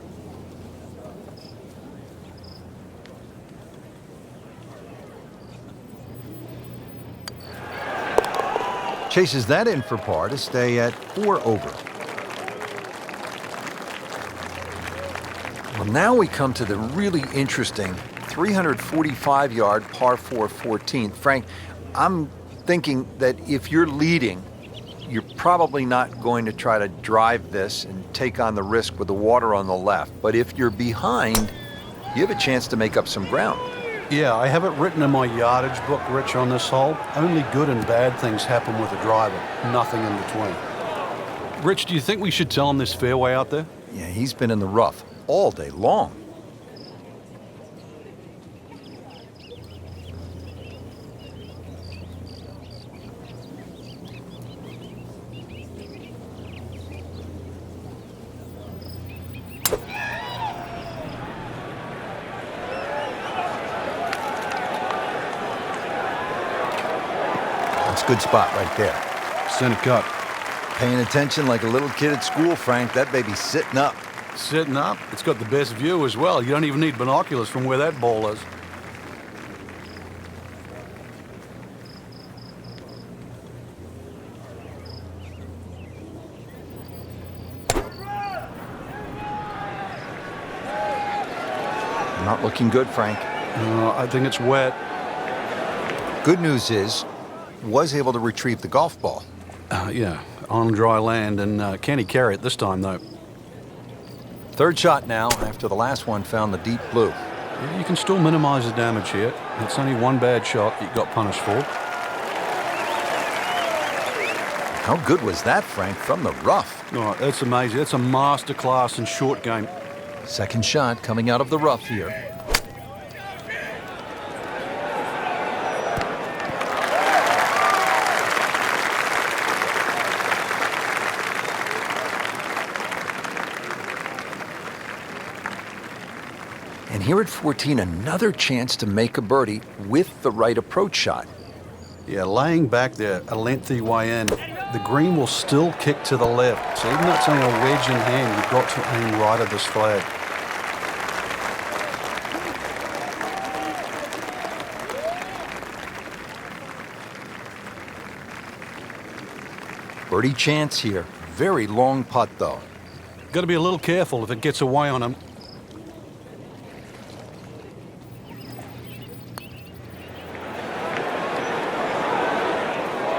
Chases that in for par to stay at 4 over. Well, now we come to the really interesting 345-yard par 4 14th. Frank, I'm thinking that if you're leading, you're probably not going to try to drive this and take on the risk with the water on the left. But if you're behind, you have a chance to make up some ground. Yeah, I have it written in my yardage book, Rich, on this hole. Only good and bad things happen with a driver. Nothing in between. Rich, do you think we should tell him this fairway out there? Yeah, he's been in the rough all day long. Good spot right there. Center cut. Paying attention like a little kid at school, Frank. That baby's sitting up. Sitting up? It's got the best view as well. You don't even need binoculars from where that ball is. Not looking good, Frank. I think it's wet. Good news is, was able to retrieve the golf ball. Yeah, on dry land, and can he carry it this time, though? Third shot now, after the last one found the deep blue. You can still minimize the damage here. It's only one bad shot you got punished for. How good was that, Frank, from the rough? Oh, that's amazing. That's a master class in short game. Second shot coming out of the rough here. And here at 14, another chance to make a birdie with the right approach shot. Yeah, laying back there a lengthy way in. the green will still kick to the left. So even though it's only a wedge in hand, you've got to aim right at this flag. Birdie chance here. Very long putt, though. Got to be a little careful if it gets away on him.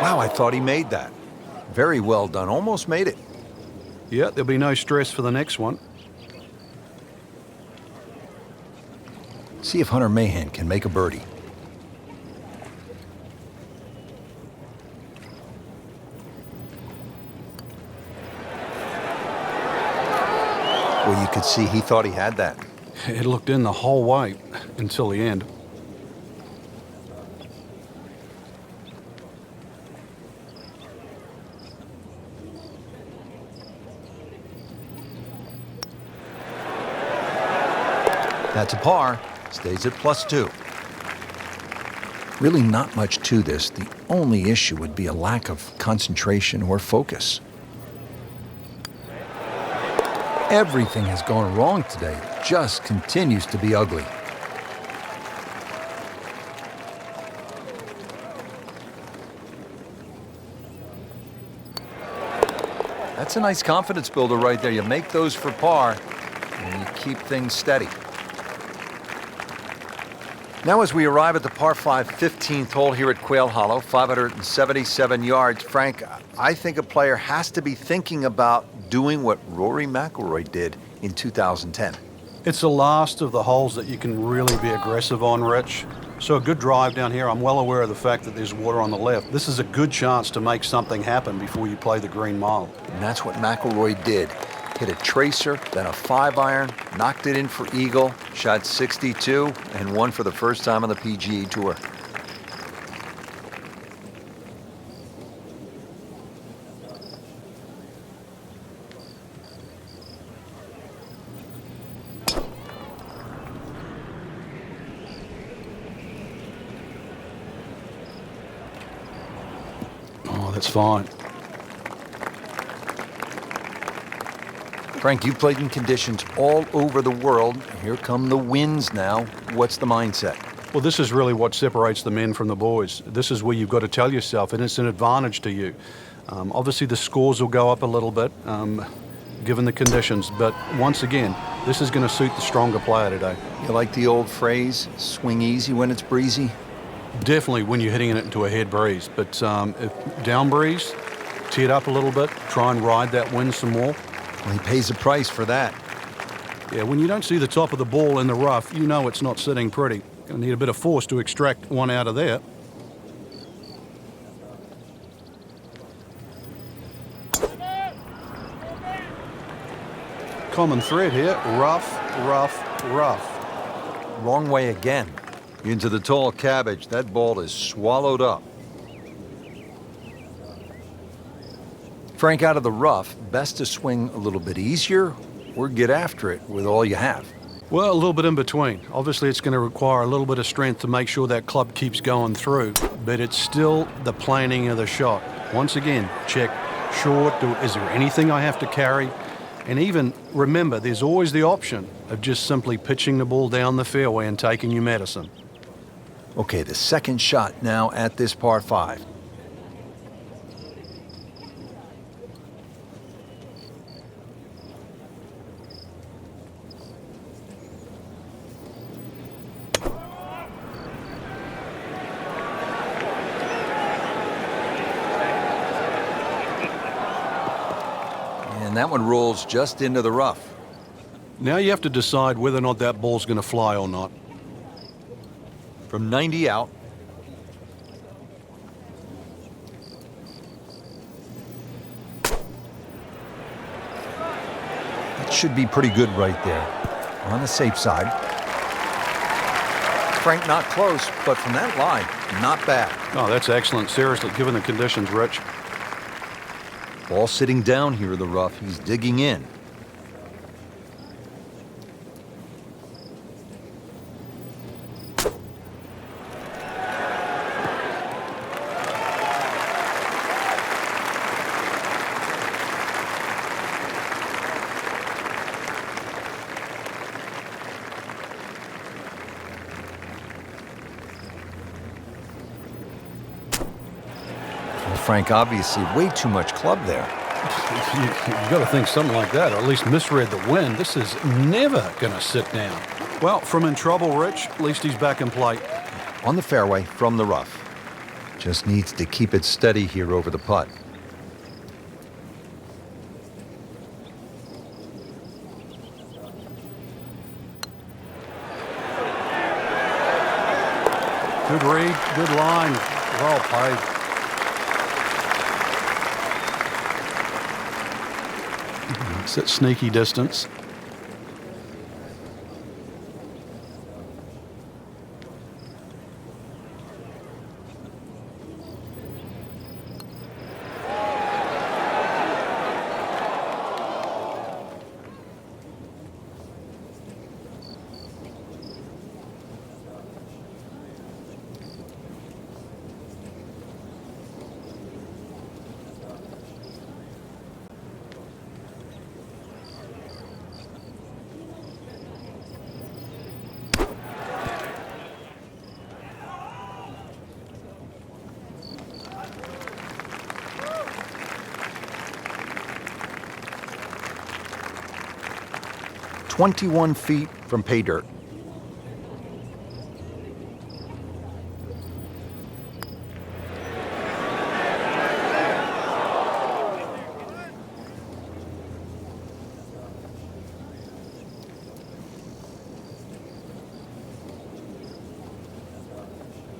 Wow, I thought he made that. Very well done. Almost made it. Yeah, there'll be no stress for the next one. See if Hunter Mahan can make a birdie. Well, you could see he thought he had that. It looked in the whole way until the end. That's a par. Stays at +2. Really not much to this. The only issue would be a lack of concentration or focus. Everything has gone wrong today. It just continues to be ugly. That's a nice confidence builder right there. You make those for par, and you keep things steady. Now as we arrive at the par 5 15th hole here at Quail Hollow, 577 yards, Frank, I think a player has to be thinking about doing what Rory McIlroy did in 2010. It's the last of the holes that you can really be aggressive on, Rich. So a good drive down here. I'm well aware of the fact that there's water on the left. This is a good chance to make something happen before you play the green mile. And that's what McIlroy did. Hit a tracer, then a 5-iron, knocked it in for eagle, shot 62, and won for the first time on the PGA Tour. Oh, that's fine. Frank, you've played in conditions all over the world. Here come the winds now. What's the mindset? Well, this is really what separates the men from the boys. This is where you've got to tell yourself, and it's an advantage to you. Obviously, the scores will go up a little bit, given the conditions. But once again, this is going to suit the stronger player today. You like the old phrase, swing easy when it's breezy? Definitely when you're hitting it into a head breeze. But if down breeze, tee it up a little bit, try and ride that wind some more. Well, he pays a price for that. Yeah, when you don't see the top of the ball in the rough, you know it's not sitting pretty. Going to need a bit of force to extract one out of there. Common thread here, rough, rough, rough. Wrong way again. Into the tall cabbage. That ball is swallowed up. Frank, out of the rough, best to swing a little bit easier or get after it with all you have? Well, a little bit in between. Obviously, it's going to require a little bit of strength to make sure that club keeps going through, but it's still the planning of the shot. Once again, check short. Is there anything I have to carry? And even remember, there's always the option of just simply pitching the ball down the fairway and taking your medicine. Okay, the second shot now at this par 5. And that one rolls just into the rough. Now you have to decide whether or not that ball's going to fly or not. From 90 out. That should be pretty good right there. On the safe side. Frank, not close, but from that line, not bad. Oh, that's excellent. Seriously, given the conditions, Rich. Ball sitting down here in the rough. He's digging in. Frank, obviously way too much club there. You got to think something like that, or at least misread the wind. This is never going to sit down. Well, from in trouble, Rich, at least he's back in play. On the fairway from the rough. Just needs to keep it steady here over the putt. Good read, good line, well played. It's at sneaky distance. "21 feet from pay dirt."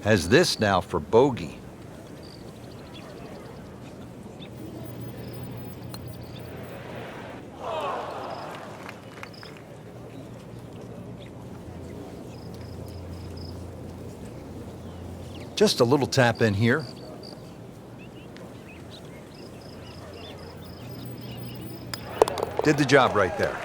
Has this now for bogey. Just a little tap in here. Did the job right there.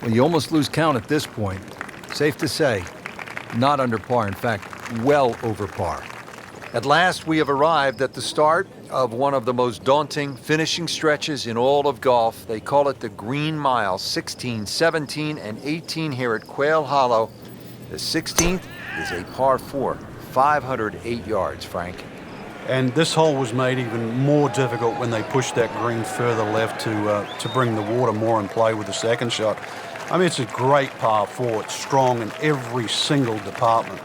Well, you almost lose count at this point. Safe to say, not under par. In fact, well over par. At last, we have arrived at the start of one of the most daunting finishing stretches in all of golf. They call it the Green Mile, 16, 17, and 18 here at Quail Hollow. The 16th is a par 4, 508 yards, Frank. And this hole was made even more difficult when they pushed that green further left to bring the water more in play with the second shot. I mean, it's a great par 4. It's strong in every single department.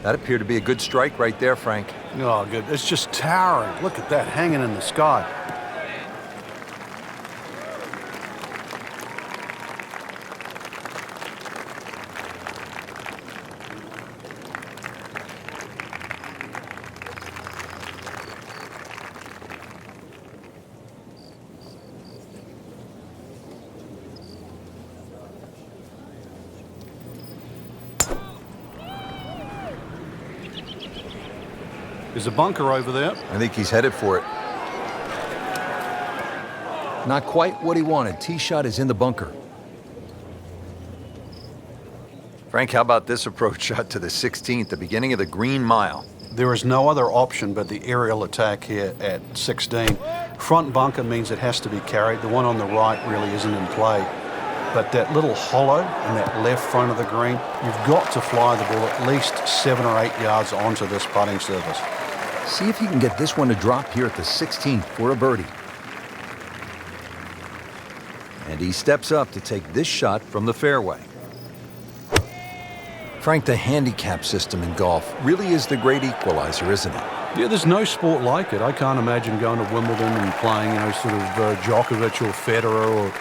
That appeared to be a good strike right there, Frank. Oh, good. It's just towering. Look at that hanging in the sky. There's a bunker over there. I think he's headed for it. Not quite what he wanted. Tee shot is in the bunker. Frank, how about this approach shot to the 16th, the beginning of the Green Mile? There is no other option but the aerial attack here at 16. Front bunker means it has to be carried. The one on the right really isn't in play. But that little hollow in that left front of the green, you've got to fly the ball at least 7 or 8 yards onto this putting surface. See if you can get this one to drop here at the 16th for a birdie. And he steps up to take this shot from the fairway. Frank, the handicap system in golf really is the great equalizer, isn't it? Yeah, there's no sport like it. I can't imagine going to Wimbledon and playing, sort of Djokovic or Federer, or,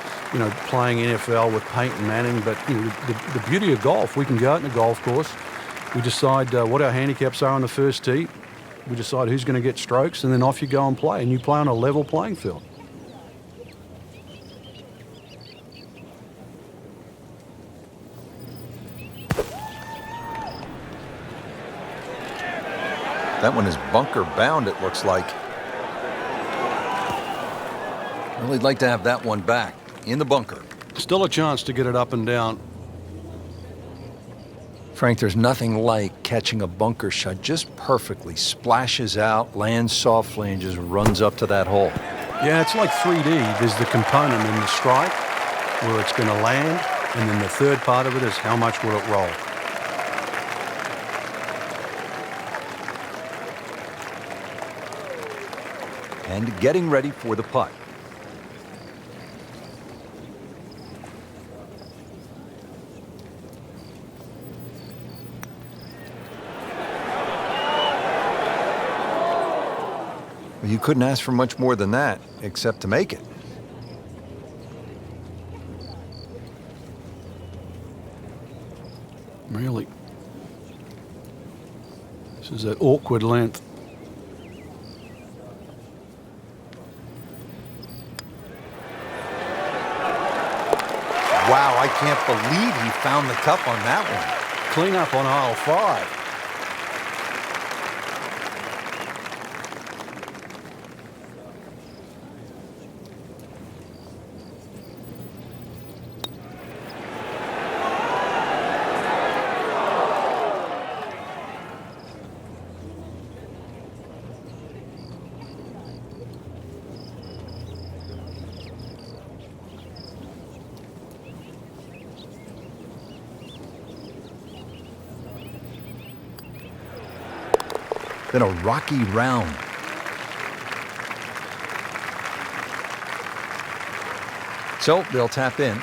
playing NFL with Peyton Manning. But the beauty of golf, we can go out in a golf course. We decide what our handicaps are on the first tee. We decide who's going to get strokes, and then off you go and play. And you play on a level playing field. That one is bunker bound, it looks like. Well, he'd like to have that one back in the bunker. Still a chance to get it up and down. Frank, there's nothing like catching a bunker shot just perfectly. Splashes out, lands softly, and just runs up to that hole. Yeah, it's like 3D. There's the component in the strike where it's going to land, and then the third part of it is how much will it roll. And getting ready for the putt. Well, you couldn't ask for much more than that, except to make it. Really? This is an awkward length. Wow, I can't believe he found the cup on that one. Clean up on aisle 5. Been a rocky round. So they'll tap in.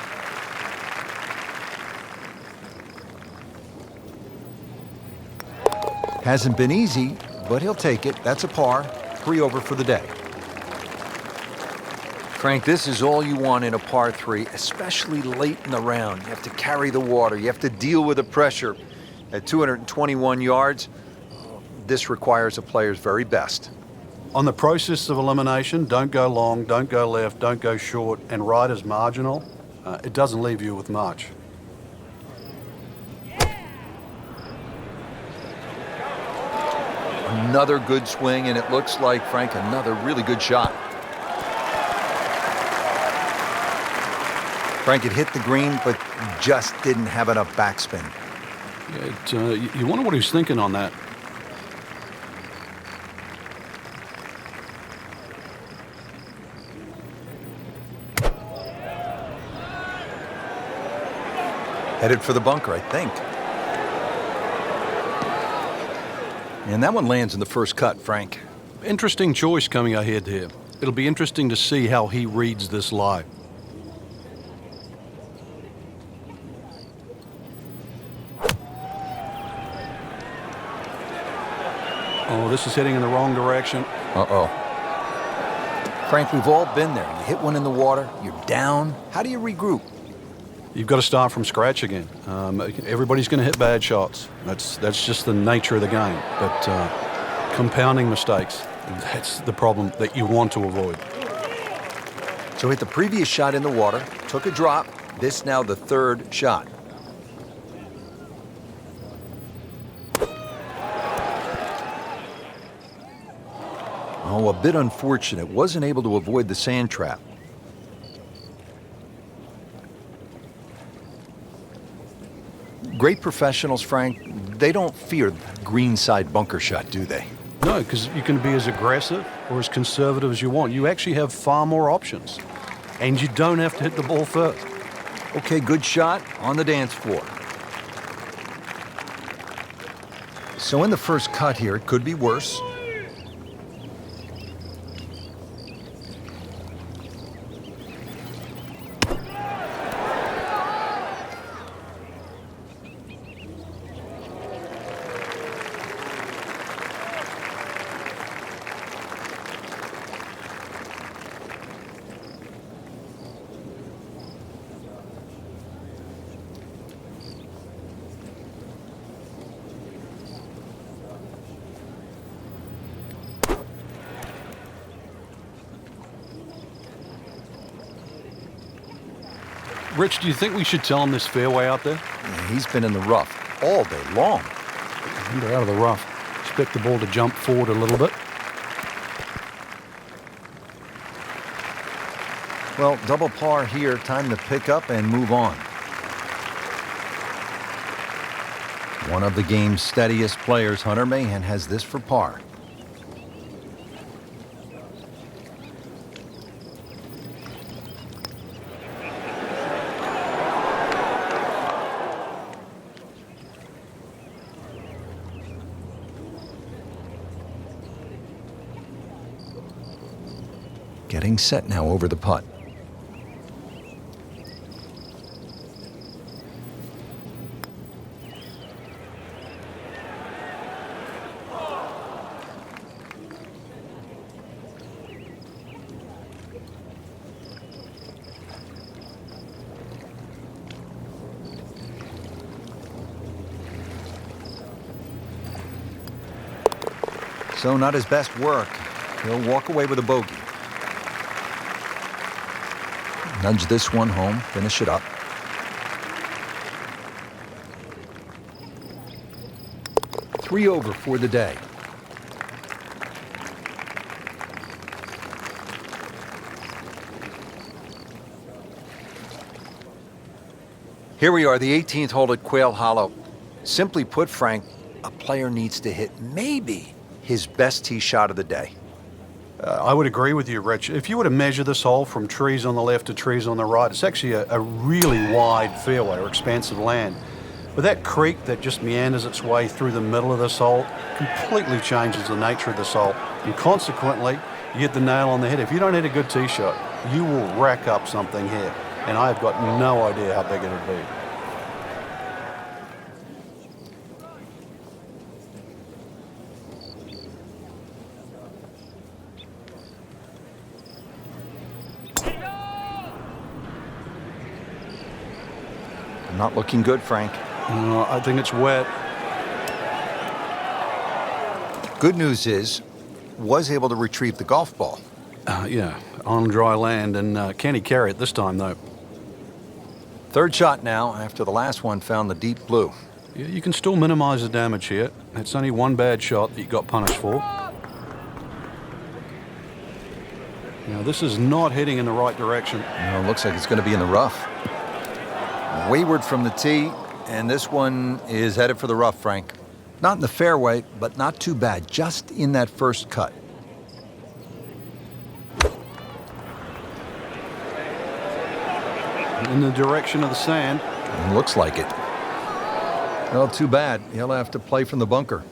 Hasn't been easy, but he'll take it. That's a par. 3 over for the day. Frank, this is all you want in a par 3, especially late in the round. You have to carry the water. You have to deal with the pressure. At 221 yards, this requires a player's very best. On the process of elimination, don't go long, don't go left, don't go short, and right is marginal. It doesn't leave you with much. Another good swing, and it looks like, Frank, another really good shot. Frank, it hit the green, but just didn't have enough backspin. Yeah, you wonder what he's thinking on that. Headed for the bunker, I think. And that one lands in the first cut, Frank. Interesting choice coming ahead here. It'll be interesting to see how he reads this lie. Oh, this is heading in the wrong direction. Uh-oh. Frank, we've all been there. You hit one in the water, you're down. How do you regroup? You've got to start from scratch again. Everybody's going to hit bad shots. That's just the nature of the game. But compounding mistakes, that's the problem that you want to avoid. So hit the previous shot in the water, took a drop. This now the third shot. Oh, a bit unfortunate. Wasn't able to avoid the sand trap. Great professionals, Frank, they don't fear greenside bunker shot, do they? No, because you can be as aggressive or as conservative as you want. You actually have far more options. And you don't have to hit the ball first. Okay, good shot on the dance floor. So in the first cut here, it could be worse. Rich, do you think we should tell him this fairway out there? Yeah, he's been in the rough all day long. They're out of the rough. Expect the ball to jump forward a little bit. Well, double par here. Time to pick up and move on. One of the game's steadiest players, Hunter Mahan, has this for par. Getting set now over the putt. So not his best work. He'll walk away with a bogey. Nudge this one home, finish it up. Three over for the day. Here we are, the 18th hole at Quail Hollow. Simply put, Frank, a player needs to hit maybe his best tee shot of the day. I would agree with you, Rich. If you were to measure this hole from trees on the left to trees on the right, it's actually a really wide fairway or expansive land. But that creek that just meanders its way through the middle of this hole completely changes the nature of this hole. And consequently, you hit the nail on the head. If you don't hit a good tee shot, you will rack up something here. And I've got no idea how big it would be. Not looking good, Frank. I think it's wet. Good news is, was able to retrieve the golf ball. Yeah, on dry land, and can he carry it this time, though? Third shot now, after the last one found the deep blue. Yeah, you can still minimize the damage here. It's only one bad shot that you got punished for. Now, this is not heading in the right direction. No, it looks like it's going to be in the rough. Wayward from the tee, and this one is headed for the rough, Frank. Not in the fairway, but not too bad, just in that first cut. In the direction of the sand. Looks like it. Well, too bad. He'll have to play from the bunker.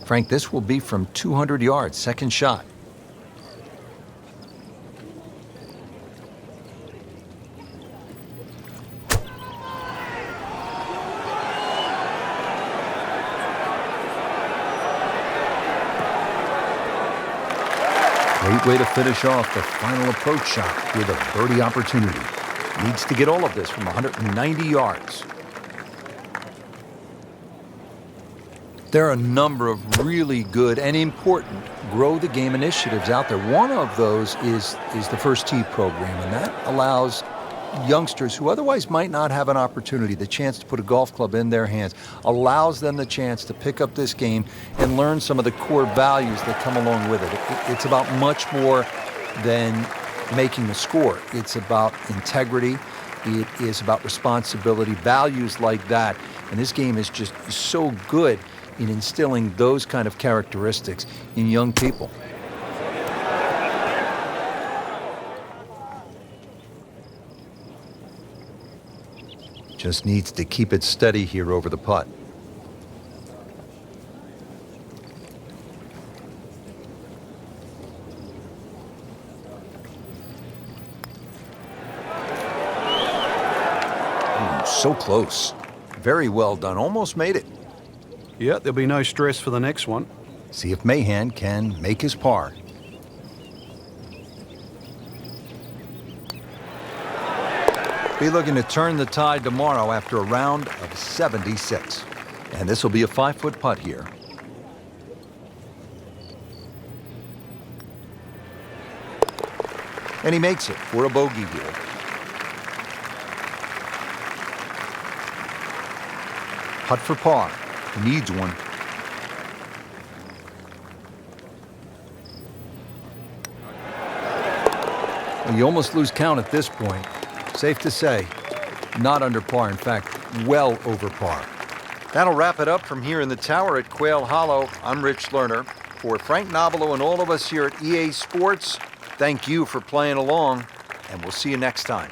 Frank, this will be from 200 yards, second shot. Great way to finish off the final approach shot with a birdie opportunity. Needs to get all of this from 190 yards. There are a number of really good and important grow the game initiatives out there. One of those is the First Tee program, and that allows youngsters who otherwise might not have an opportunity, the chance to put a golf club in their hands, allows them the chance to pick up this game and learn some of the core values that come along with it. It's about much more than making a score. It's about integrity. It is about responsibility, values like that. And this game is just so good in instilling those kind of characteristics in young people. Just needs to keep it steady here over the putt. Ooh, so close. Very well done. Almost made it. Yeah, there'll be no stress for the next one. See if Mahan can make his par. Be looking to turn the tide tomorrow after a round of 76. And this will be a 5-foot putt here. And he makes it for a bogey here. Putt for par. He needs one. You almost lose count at this point. Safe to say, not under par. In fact, well over par. That'll wrap it up from here in the tower at Quail Hollow. I'm Rich Lerner. For Frank Nobilo and all of us here at EA Sports, thank you for playing along, and we'll see you next time.